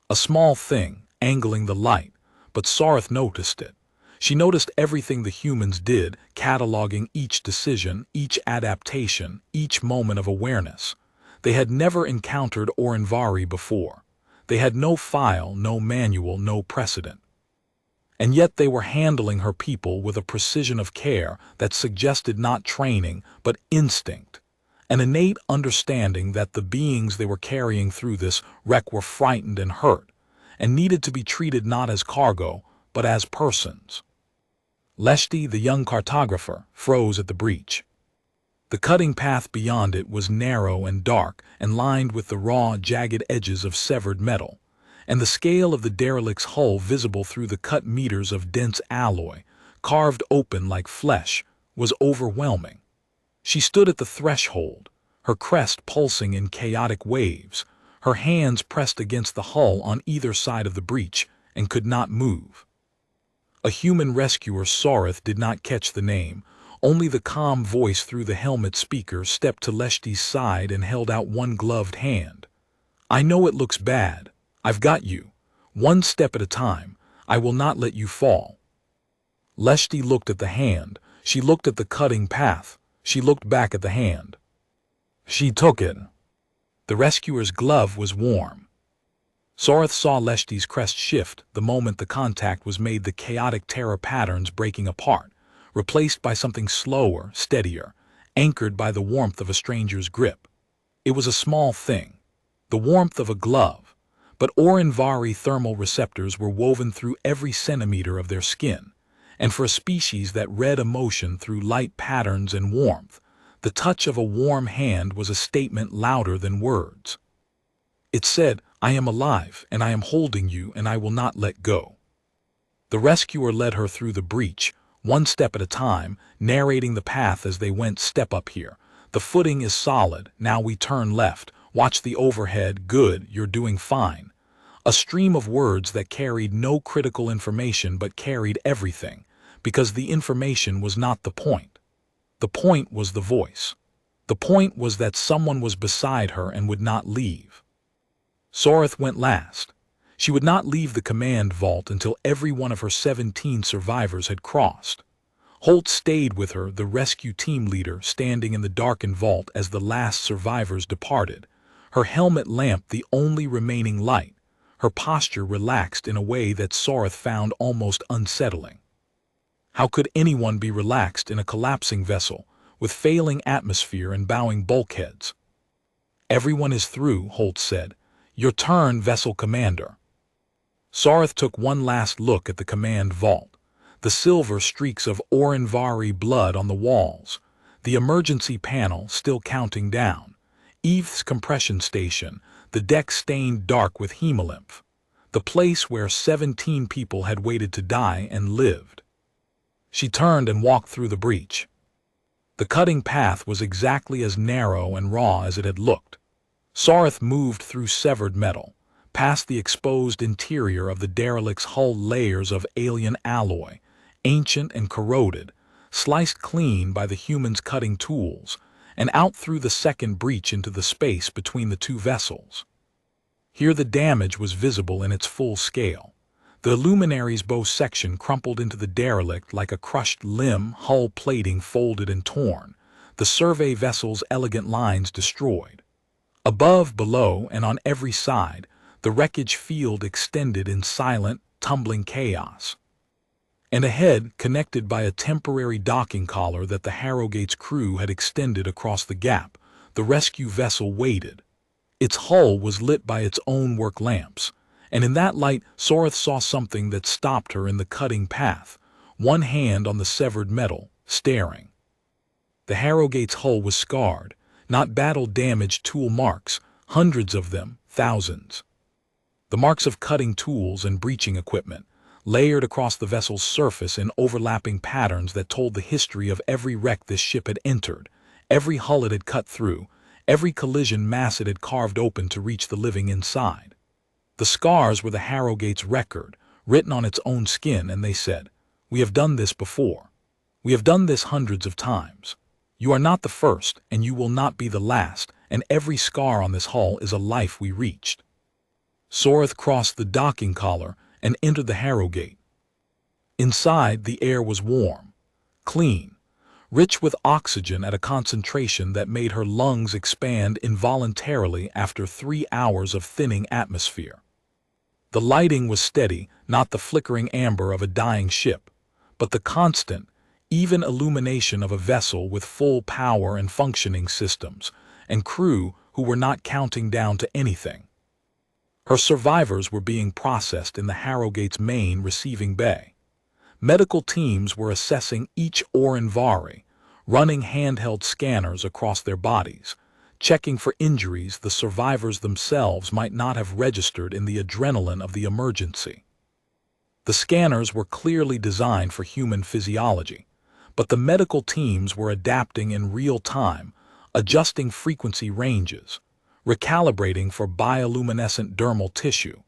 [SPEAKER 1] A small thing, angling the light, but Soreth noticed it. She noticed everything the humans did, cataloging each decision, each adaptation, each moment of awareness. They had never encountered Orinvari before. They had no file, no manual, no precedent. And yet they were handling her people with a precision of care that suggested not training, but instinct. An innate understanding that the beings they were carrying through this wreck were frightened and hurt, and needed to be treated not as cargo, but as persons. Leshti, the young cartographer, froze at the breach. The cutting path beyond it was narrow and dark and lined with the raw, jagged edges of severed metal, and the scale of the derelict's hull visible through the cut meters of dense alloy, carved open like flesh, was overwhelming. She stood at the threshold, her crest pulsing in chaotic waves, her hands pressed against the hull on either side of the breach, and could not move. A human rescuer, Soreth, did not catch the name. Only the calm voice through the helmet speaker stepped to Leshti's side and held out one gloved hand. "I know it looks bad. I've got you. One step at a time. I will not let you fall." Leshti looked at the hand. She looked at the cutting path. She looked back at the hand. She took it. The rescuer's glove was warm. Soreth saw Leshti's crest shift the moment the contact was made, the chaotic terror patterns breaking apart, replaced by something slower, steadier, anchored by the warmth of a stranger's grip. It was a small thing, the warmth of a glove, but Orinvari thermal receptors were woven through every centimeter of their skin, and for a species that read emotion through light patterns and warmth, the touch of a warm hand was a statement louder than words. It said, "I am alive, and I am holding you, and I will not let go." The rescuer led her through the breach, one step at a time, narrating the path as they went. "Step up here. The footing is solid. Now we turn left. Watch the overhead. Good, you're doing fine." A stream of words that carried no critical information but carried everything, because the information was not the point. The point was the voice. The point was that someone was beside her and would not leave. Soreth went last. She would not leave the command vault until every one of her 17 survivors had crossed. Holt stayed with her, the rescue team leader, standing in the darkened vault as the last survivors departed, her helmet lamp the only remaining light, her posture relaxed in a way that Soreth found almost unsettling. How could anyone be relaxed in a collapsing vessel, with failing atmosphere and bowing bulkheads? "Everyone is through," Holt said. "Your turn, vessel commander." Soreth took one last look at the command vault, the silver streaks of Orinvari blood on the walls, the emergency panel still counting down, Eve's compression station, the deck stained dark with hemolymph, the place where 17 people had waited to die and lived. She turned and walked through the breach. The cutting path was exactly as narrow and raw as it had looked. Soreth moved through severed metal, past the exposed interior of the derelict's hull, layers of alien alloy, ancient and corroded, sliced clean by the humans' cutting tools, and out through the second breach into the space between the two vessels. Here the damage was visible in its full scale. The Illuminary's bow section crumpled into the derelict like a crushed limb, hull plating folded and torn, the survey vessel's elegant lines destroyed. Above, below, and on every side, the wreckage field extended in silent, tumbling chaos. And ahead, connected by a temporary docking collar that the Harrowgate's crew had extended across the gap, the rescue vessel waited. Its hull was lit by its own work lamps, and in that light Soreth saw something that stopped her in the cutting path, one hand on the severed metal, staring. The Harrowgate's hull was scarred, not battle-damaged tool marks, hundreds of them, thousands. The marks of cutting tools and breaching equipment, layered across the vessel's surface in overlapping patterns that told the history of every wreck this ship had entered, every hull it had cut through, every collision mass it had carved open to reach the living inside. The scars were the Harrowgate's record, written on its own skin, and they said, "We have done this before. We have done this hundreds of times. You are not the first, and you will not be the last, and every scar on this hull is a life we reached." Soreth crossed the docking collar and entered the Harrowgate. Inside, the air was warm, clean, rich with oxygen at a concentration that made her lungs expand involuntarily after 3 hours of thinning atmosphere. The lighting was steady, not the flickering amber of a dying ship, but the constant, even illumination of a vessel with full power and functioning systems, and crew who were not counting down to anything. Her survivors were being processed in the Harrogate's main receiving bay. Medical teams were assessing each Orinvari, running handheld scanners across their bodies, checking for injuries the survivors themselves might not have registered in the adrenaline of the emergency. The scanners were clearly designed for human physiology, but the medical teams were adapting in real time, adjusting frequency ranges, recalibrating for bioluminescent dermal tissue,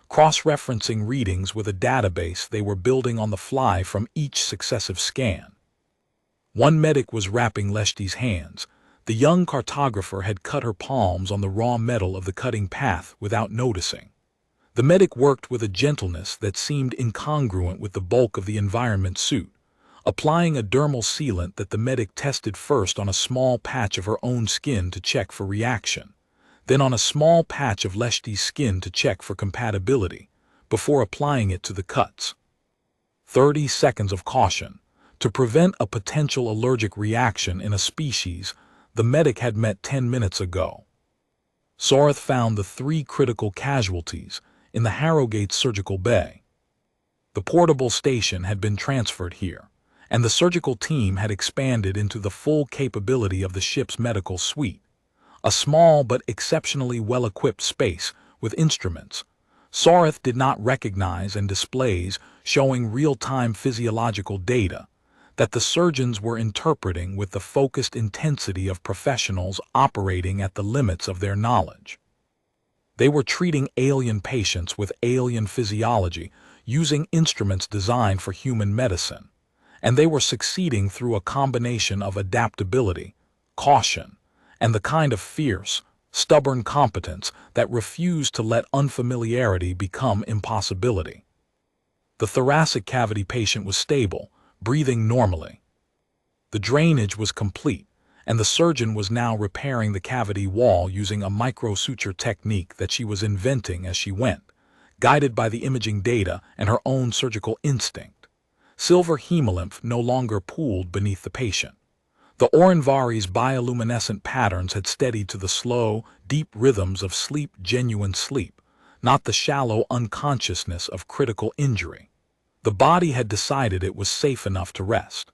[SPEAKER 1] cross-referencing readings with a database they were building on the fly from each successive scan. One medic was wrapping Leshti's hands. The young cartographer had cut her palms on the raw metal of the cutting path without noticing. The medic worked with a gentleness that seemed incongruent with the bulk of the environment suit, applying a dermal sealant that the medic tested first on a small patch of her own skin to check for reaction, then on a small patch of Leshti's skin to check for compatibility, before applying it to the cuts. 30 seconds of caution. To prevent a potential allergic reaction in a species the medic had met 10 minutes ago. Soreth found the 3 critical casualties in the Harrogate surgical bay. The portable station had been transferred here, and the surgical team had expanded into the full capability of the ship's medical suite, a small but exceptionally well-equipped space with instruments Soreth did not recognize and displays showing real-time physiological data that the surgeons were interpreting with the focused intensity of professionals operating at the limits of their knowledge. They were treating alien patients with alien physiology using instruments designed for human medicine, and they were succeeding through a combination of adaptability, caution, and the kind of fierce, stubborn competence that refused to let unfamiliarity become impossibility. The thoracic cavity patient was stable, breathing normally. The drainage was complete, and the surgeon was now repairing the cavity wall using a microsuture technique that she was inventing as she went, guided by the imaging data and her own surgical instinct. Silver hemolymph no longer pooled beneath the patient. The Orinvari's bioluminescent patterns had steadied to the slow, deep rhythms of sleep, genuine sleep, not the shallow unconsciousness of critical injury. The body had decided it was safe enough to rest.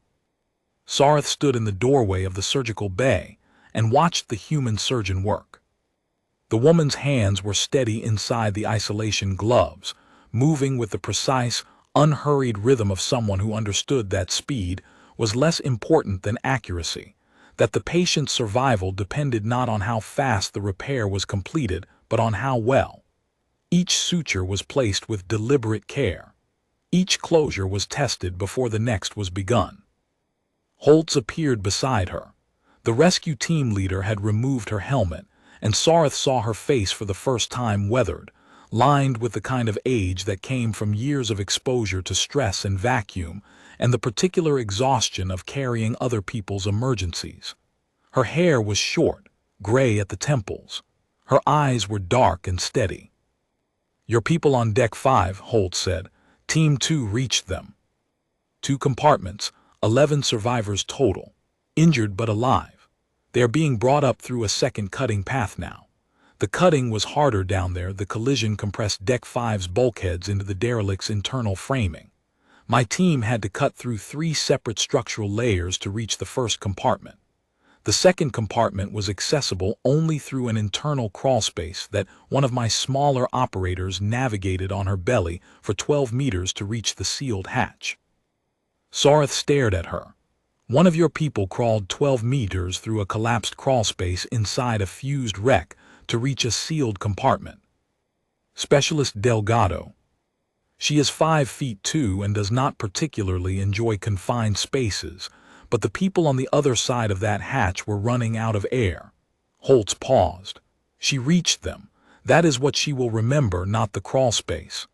[SPEAKER 1] Soreth stood in the doorway of the surgical bay and watched the human surgeon work. The woman's hands were steady inside the isolation gloves, moving with the precise, unhurried rhythm of someone who understood that speed was less important than accuracy, that the patient's survival depended not on how fast the repair was completed, but on how well. Each suture was placed with deliberate care. Each closure was tested before the next was begun. Holtz appeared beside her. The rescue team leader had removed her helmet, and Soreth saw her face for the first time weathered, lined with the kind of age that came from years of exposure to stress and vacuum, and the particular exhaustion of carrying other people's emergencies. Her hair was short, gray at the temples. Her eyes were dark and steady. "Your people on Deck 5, Holtz said. Team 2 reached them. 2 compartments, 11 survivors total, injured but alive. They are being brought up through a second cutting path now. The cutting was harder down there. The collision compressed Deck 5's bulkheads into the derelict's internal framing. My team had to cut through 3 separate structural layers to reach the first compartment. The second compartment was accessible only through an internal crawlspace that one of my smaller operators navigated on her belly for 12 meters to reach the sealed hatch." Soreth stared at her. "One of your people crawled 12 meters through a collapsed crawlspace inside a fused wreck to reach a sealed compartment. Specialist Delgado. She is 5 feet 2 and does not particularly enjoy confined spaces, but the people on the other side of that hatch were running out of air." Holtz paused. "She reached them. That is what she will remember, not the crawlspace."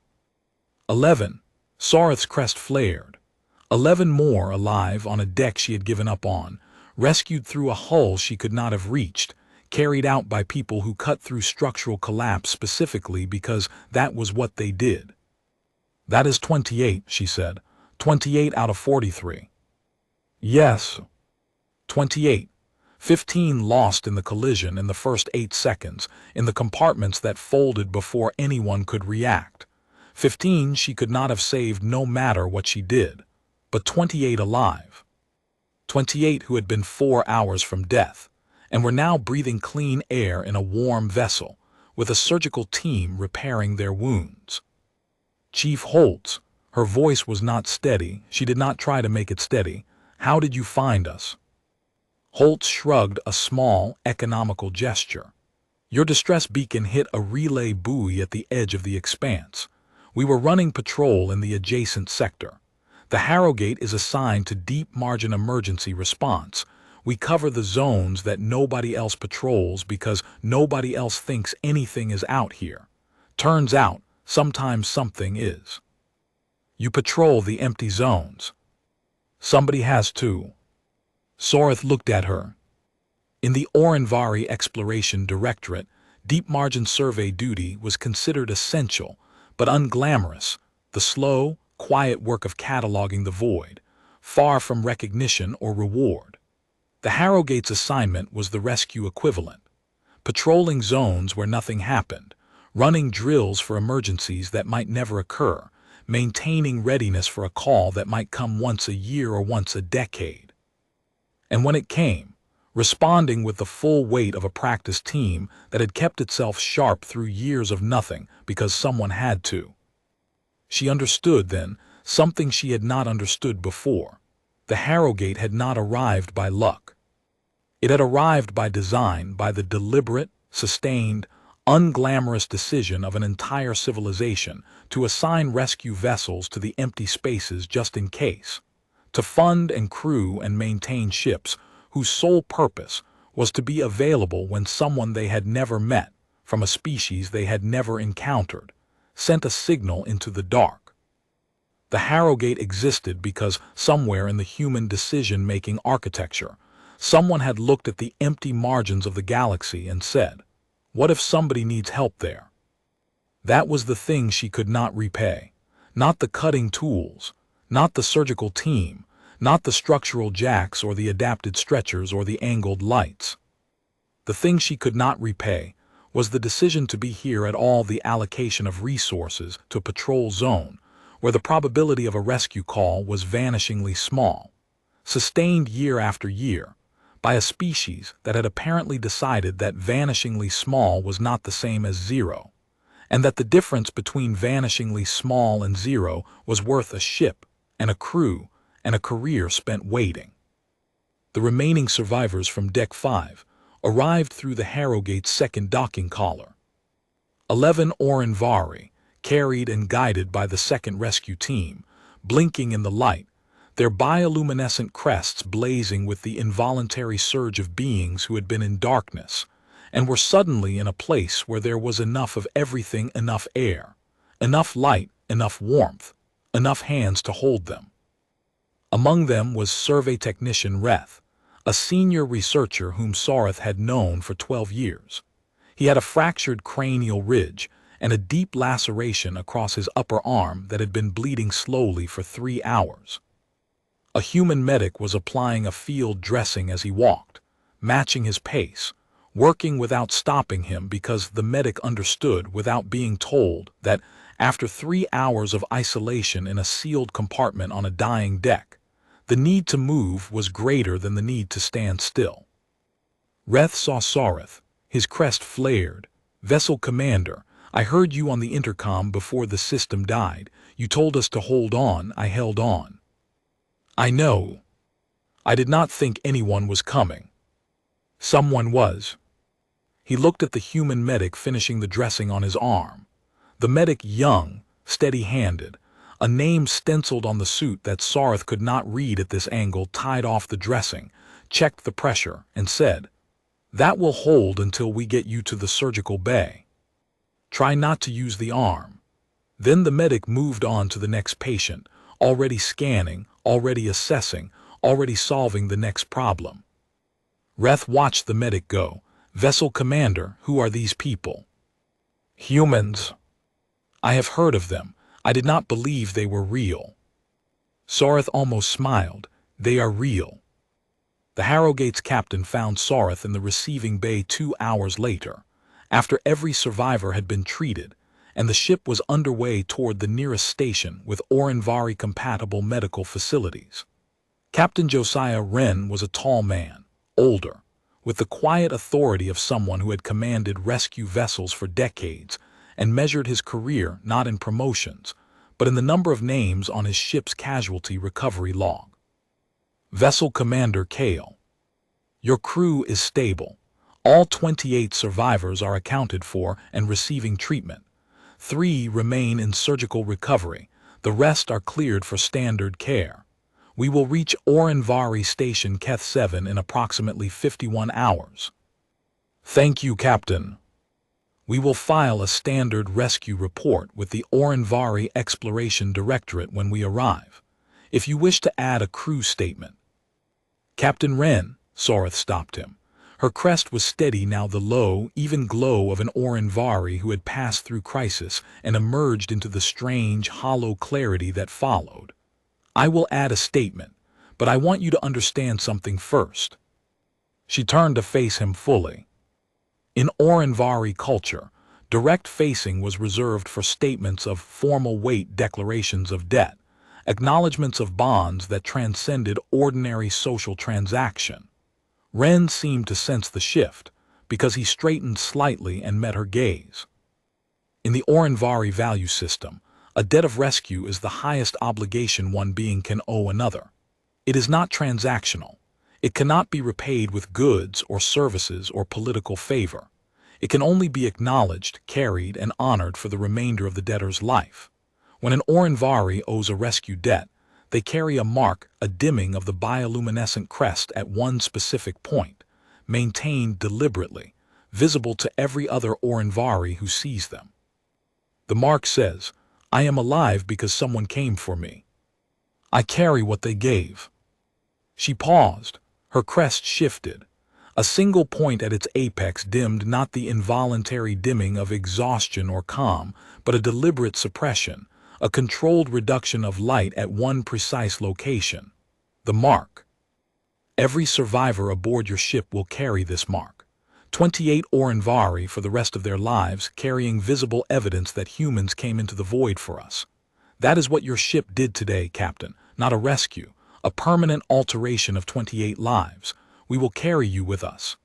[SPEAKER 1] 11. Soreth's crest flared. 11 more alive on a deck she had given up on, rescued through a hull she could not have reached, carried out by people who cut through structural collapse specifically because that was what they did. "That is 28, she said. 28 out of 43. "Yes. 28. 15 lost in the collision in the first 8 seconds, in the compartments that folded before anyone could react. 15 she could not have saved no matter what she did. But 28 alive. 28 who had been 4 hours from death, and were now breathing clean air in a warm vessel, with a surgical team repairing their wounds. Chief Holtz, her voice was not steady, she did not try to make it steady. How did you find us? Holtz shrugged a small, economical gesture. Your distress beacon hit a relay buoy at the edge of the expanse. We were running patrol in the adjacent sector. The Harrogate is assigned to deep margin emergency response. We cover the zones that nobody else patrols because nobody else thinks anything is out here. Turns out, sometimes something is. You patrol the empty zones. Somebody has to. Soreth looked at her. In the Orinvari Exploration Directorate, deep margin survey duty was considered essential, but unglamorous, the slow, quiet work of cataloging the void, far from recognition or reward. The Harrogate's assignment was the rescue equivalent, patrolling zones where nothing happened, running drills for emergencies that might never occur, maintaining readiness for a call that might come once a year or once a decade. And when it came, responding with the full weight of a practice team that had kept itself sharp through years of nothing because someone had to. She understood then something she had not understood before. The Harrogate had not arrived by luck. It had arrived by design, by the deliberate, sustained, unglamorous decision of an entire civilization to assign rescue vessels to the empty spaces just in case, to fund and crew and maintain ships whose sole purpose was to be available when someone they had never met, from a species they had never encountered, sent a signal into the dark. The Harrogate existed because somewhere in the human decision-making architecture, someone had looked at the empty margins of the galaxy and said, "What if somebody needs help there?" That was the thing she could not repay. Not the cutting tools, not the surgical team, not the structural jacks or the adapted stretchers or the angled lights. The thing she could not repay was the decision to be here at all, the allocation of resources to a patrol zone where the probability of a rescue call was vanishingly small, sustained year after year, by a species that had apparently decided that vanishingly small was not the same as zero, and that the difference between vanishingly small and zero was worth a ship and a crew and a career spent waiting. The remaining survivors from Deck 5 arrived through the Harrogate's second docking collar. 11 Orinvari, carried and guided by the second rescue team, blinking in the light, their bioluminescent crests blazing with the involuntary surge of beings who had been in darkness, and were suddenly in a place where there was enough of everything, enough air, enough light, enough warmth, enough hands to hold them. Among them was survey technician Reth, a senior researcher whom Soreth had known for 12 years. He had a fractured cranial ridge and a deep laceration across his upper arm that had been bleeding slowly for 3 hours. A human medic was applying a field dressing as he walked, matching his pace, working without stopping him because the medic understood without being told that after 3 hours of isolation in a sealed compartment on a dying deck, the need to move was greater than the need to stand still. Reth saw Soreth, his crest flared. "Vessel Commander, I heard you on the intercom before the system died. You told us to hold on. I held on." "I know. I did not think anyone was coming." "Someone was." He looked at the human medic finishing the dressing on his arm. The medic, young, steady-handed, a name stenciled on the suit that Soreth could not read at this angle, tied off the dressing, checked the pressure, and said, "That will hold until we get you to the surgical bay. Try not to use the arm." Then the medic moved on to the next patient, already scanning, already assessing, already solving the next problem. Reth watched the medic go. Vessel commander, who are these people? Humans. I have heard of them. I did not believe they were real. Soreth almost smiled. They are real. The Harrowgate's captain found Soreth in the receiving bay 2 hours later, after every survivor had been treated, and the ship was underway toward the nearest station with Orinvari-compatible medical facilities. Captain Josiah Wren was a tall man, older, with the quiet authority of someone who had commanded rescue vessels for decades and measured his career not in promotions, but in the number of names on his ship's casualty recovery log. Vessel Commander Kael. Your crew is stable. All 28 survivors are accounted for and receiving treatment. 3 remain in surgical recovery. The rest are cleared for standard care. We will reach Orinvari Station Keth 7 in approximately 51 hours. Thank you, Captain. We will file a standard rescue report with the Orinvari Exploration Directorate when we arrive. If you wish to add a crew statement. Captain Wren, Soreth stopped him. Her crest was steady now, the low, even glow of an Orinvari who had passed through crisis and emerged into the strange, hollow clarity that followed. I will add a statement, but I want you to understand something first. She turned to face him fully. In Orinvari culture, direct facing was reserved for statements of formal weight, declarations of debt, acknowledgments of bonds that transcended ordinary social transaction. Wren seemed to sense the shift, because he straightened slightly and met her gaze. In the Orinvari value system, a debt of rescue is the highest obligation one being can owe another. It is not transactional. It cannot be repaid with goods or services or political favor. It can only be acknowledged, carried, and honored for the remainder of the debtor's life. When an Orinvari owes a rescue debt, they carry a mark, a dimming of the bioluminescent crest at one specific point, maintained deliberately, visible to every other Orinvari who sees them. The mark says, I am alive because someone came for me. I carry what they gave. She paused. Her crest shifted. A single point at its apex dimmed, not the involuntary dimming of exhaustion or comm, but a deliberate suppression, a controlled reduction of light at one precise location. The mark. Every survivor aboard your ship will carry this mark. 28 Orinvari for the rest of their lives, carrying visible evidence that humans came into the void for us. That is what your ship did today, Captain, not a rescue, a permanent alteration of 28 lives. We will carry you with us.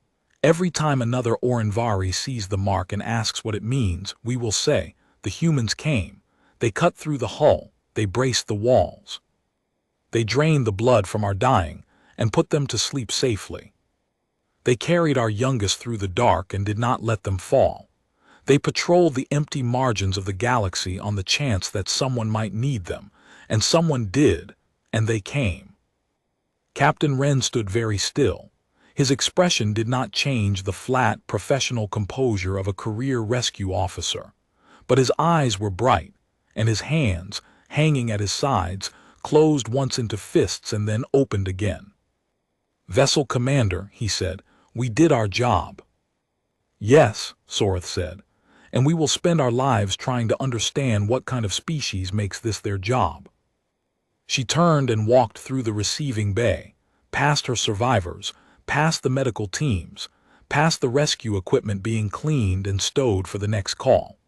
[SPEAKER 1] Every time another Orinvari sees the mark and asks what it means, we will say, the humans came. They cut through the hull. They braced the walls. They drained the blood from our dying and put them to sleep safely. They carried our youngest through the dark and did not let them fall. They patrolled the empty margins of the galaxy on the chance that someone might need them, and someone did, and they came. Captain Wren stood very still. His expression did not change the flat, professional composure of a career rescue officer, but his eyes were bright, and his hands, hanging at his sides, closed once into fists and then opened again. Vessel Commander, he said, we did our job. Yes, Soreth said, and we will spend our lives trying to understand what kind of species makes this their job. She turned and walked through the receiving bay, past her survivors, past the medical teams, past the rescue equipment being cleaned and stowed for the next call.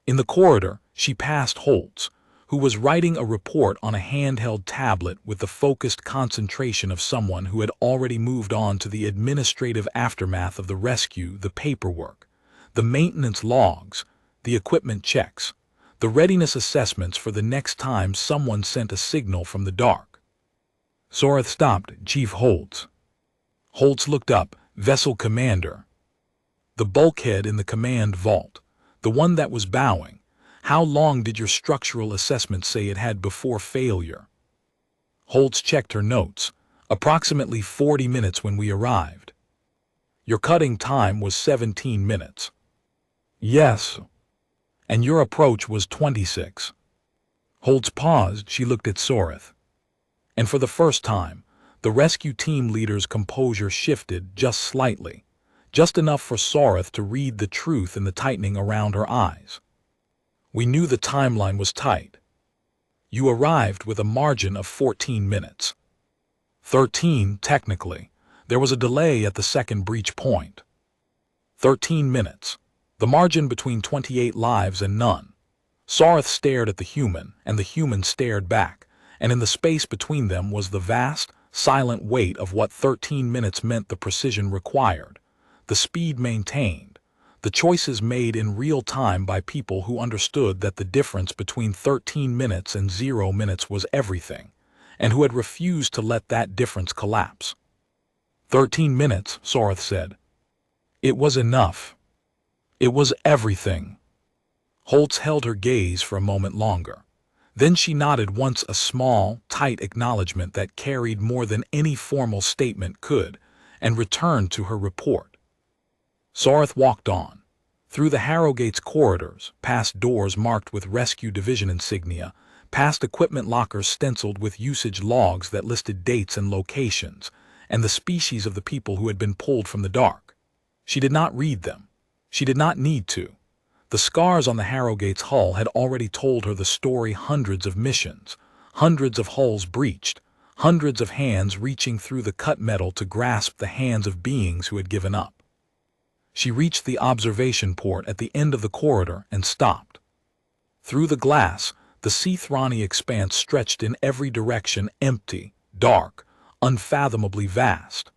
[SPEAKER 1] In the corridor, she passed Holtz, who was writing a report on a handheld tablet with the focused concentration of someone who had already moved on to the administrative aftermath of the rescue, the paperwork, the maintenance logs, the equipment checks, the readiness assessments for the next time someone sent a signal from the dark. Soreth stopped. Chief Holtz. Holtz looked up. Vessel Commander. The bulkhead in the command vault, the one that was bowing. How long did your structural assessment say it had before failure? Holtz checked her notes. Approximately 40 minutes when we arrived. Your cutting time was 17 minutes. Yes. And your approach was 26. Holtz paused. She looked at Soreth. And for the first time, the rescue team leader's composure shifted just slightly, just enough for Soreth to read the truth in the tightening around her eyes. We knew the timeline was tight. You arrived with a margin of 14 minutes. 13, technically. There was a delay at the second breach point. 13 minutes. The margin between 28 lives and none. Soreth stared at the human, and the human stared back, and in the space between them was the vast, silent weight of what 13 minutes meant, the precision required, the speed maintained, the choices made in real time by people who understood that the difference between 13 minutes and 0 minutes was everything, and who had refused to let that difference collapse. 13 minutes, Soreth said. It was enough. It was everything. Holtz held her gaze for a moment longer. Then she nodded once, a small, tight acknowledgement that carried more than any formal statement could, and returned to her report. Soreth walked on, through the Harrowgate's corridors, past doors marked with Rescue Division insignia, past equipment lockers stenciled with usage logs that listed dates and locations, and the species of the people who had been pulled from the dark. She did not read them. She did not need to. The scars on the Harrowgate's hull had already told her the story. Hundreds of missions, hundreds of hulls breached, hundreds of hands reaching through the cut metal to grasp the hands of beings who had given up. She reached the observation port at the end of the corridor and stopped. Through the glass, the Seathrani expanse stretched in every direction, empty, dark, unfathomably vast.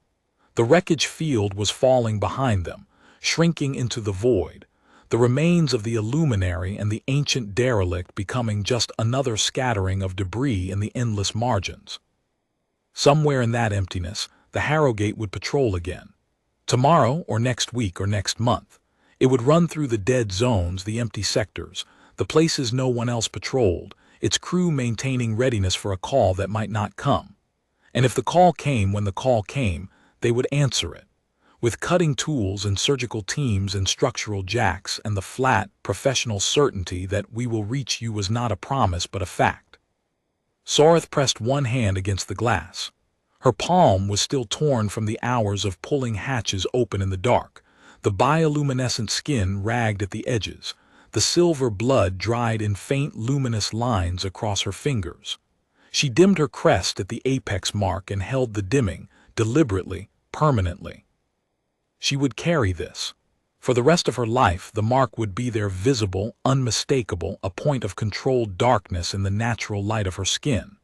[SPEAKER 1] The wreckage field was falling behind them, shrinking into the void, the remains of the Illuminary and the ancient derelict becoming just another scattering of debris in the endless margins. Somewhere in that emptiness, the Harrowgate would patrol again. Tomorrow or next week or next month. It would run through the dead zones, the empty sectors, the places no one else patrolled, its crew maintaining readiness for a call that might not come. And if the call came when the call came, they would answer it. With cutting tools and surgical teams and structural jacks and the flat, professional certainty that "we will reach you" was not a promise but a fact. Soreth pressed one hand against the glass. Her palm was still torn from the hours of pulling hatches open in the dark. The bioluminescent skin ragged at the edges. The silver blood dried in faint luminous lines across her fingers. She dimmed her crest at the apex mark and held the dimming, deliberately, permanently. She would carry this. For the rest of her life, the mark would be there, visible, unmistakable, a point of controlled darkness in the natural light of her skin.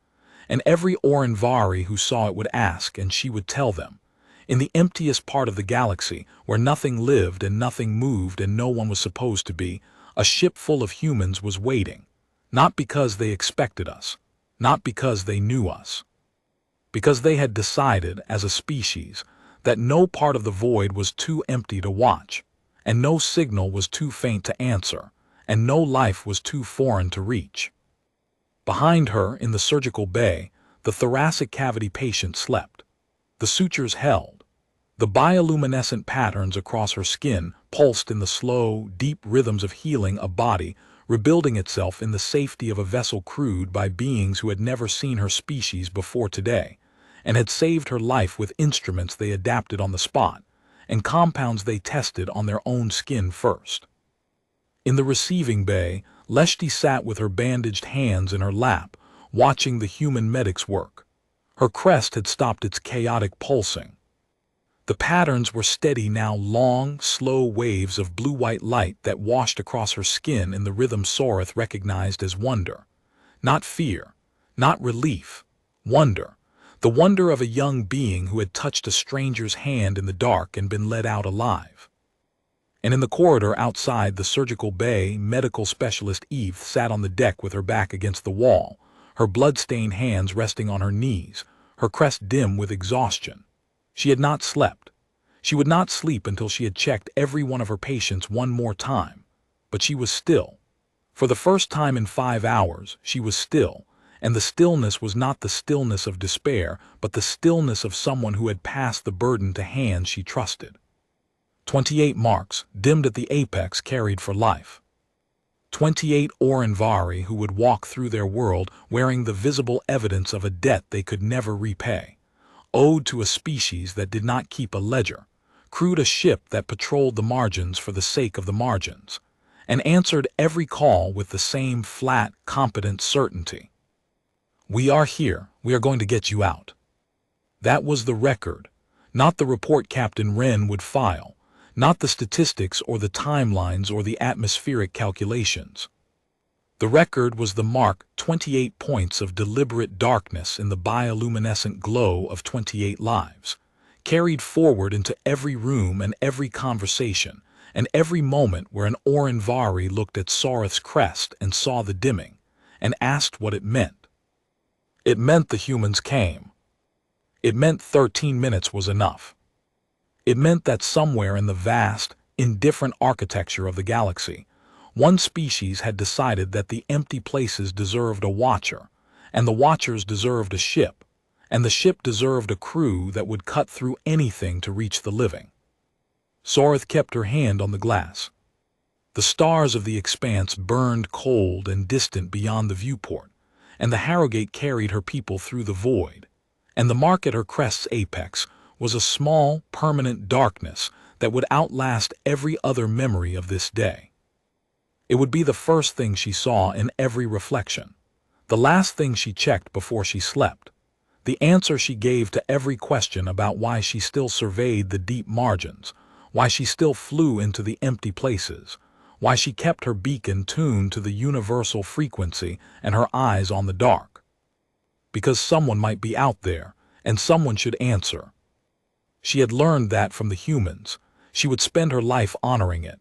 [SPEAKER 1] And every Orinvari who saw it would ask, and she would tell them. In the emptiest part of the galaxy, where nothing lived and nothing moved and no one was supposed to be, a ship full of humans was waiting. Not because they expected us. Not because they knew us. Because they had decided, as a species, that no part of the void was too empty to watch, and no signal was too faint to answer, and no life was too foreign to reach. Behind her, in the surgical bay, the thoracic cavity patient slept. The sutures held. The bioluminescent patterns across her skin pulsed in the slow, deep rhythms of healing, a body rebuilding itself in the safety of a vessel crewed by beings who had never seen her species before today, and had saved her life with instruments they adapted on the spot, and compounds they tested on their own skin first. In the receiving bay, Leshti sat with her bandaged hands in her lap, watching the human medics work. Her crest had stopped its chaotic pulsing. The patterns were steady now, long, slow waves of blue-white light that washed across her skin in the rhythm Soreth recognized as wonder. Not fear, not relief, wonder. The wonder of a young being who had touched a stranger's hand in the dark and been let out alive. And in the corridor outside the surgical bay, medical specialist Eve sat on the deck with her back against the wall, her blood-stained hands resting on her knees, her crest dim with exhaustion. She had not slept. She would not sleep until she had checked every one of her patients one more time. But she was still. For the first time in 5 hours, she was still. And the stillness was not the stillness of despair, but the stillness of someone who had passed the burden to hands she trusted. 28 marks, dimmed at the apex, carried for life. 28 Orinvari who would walk through their world wearing the visible evidence of a debt they could never repay, owed to a species that did not keep a ledger, crewed a ship that patrolled the margins for the sake of the margins, and answered every call with the same flat, competent certainty. "We are here. We are going to get you out." That was the record, not the report Captain Wren would file, not the statistics or the timelines or the atmospheric calculations. The record was the mark 28 points of deliberate darkness in the bioluminescent glow of 28 lives, carried forward into every room and every conversation, and every moment where an Orinvari looked at Soreth's crest and saw the dimming, and asked what it meant. It meant the humans came. It meant 13 minutes was enough. It meant that somewhere in the vast, indifferent architecture of the galaxy, one species had decided that the empty places deserved a watcher, and the watchers deserved a ship, and the ship deserved a crew that would cut through anything to reach the living. Soreth kept her hand on the glass. The stars of the expanse burned cold and distant beyond the viewport, and the Harrogate carried her people through the void, and the mark at her crest's apex was a small, permanent darkness that would outlast every other memory of this day. It would be the first thing she saw in every reflection, the last thing she checked before she slept, the answer she gave to every question about why she still surveyed the deep margins, why she still flew into the empty places, why she kept her beacon tuned to the universal frequency and her eyes on the dark. Because someone might be out there, and someone should answer. She had learned that from the humans. She would spend her life honoring it,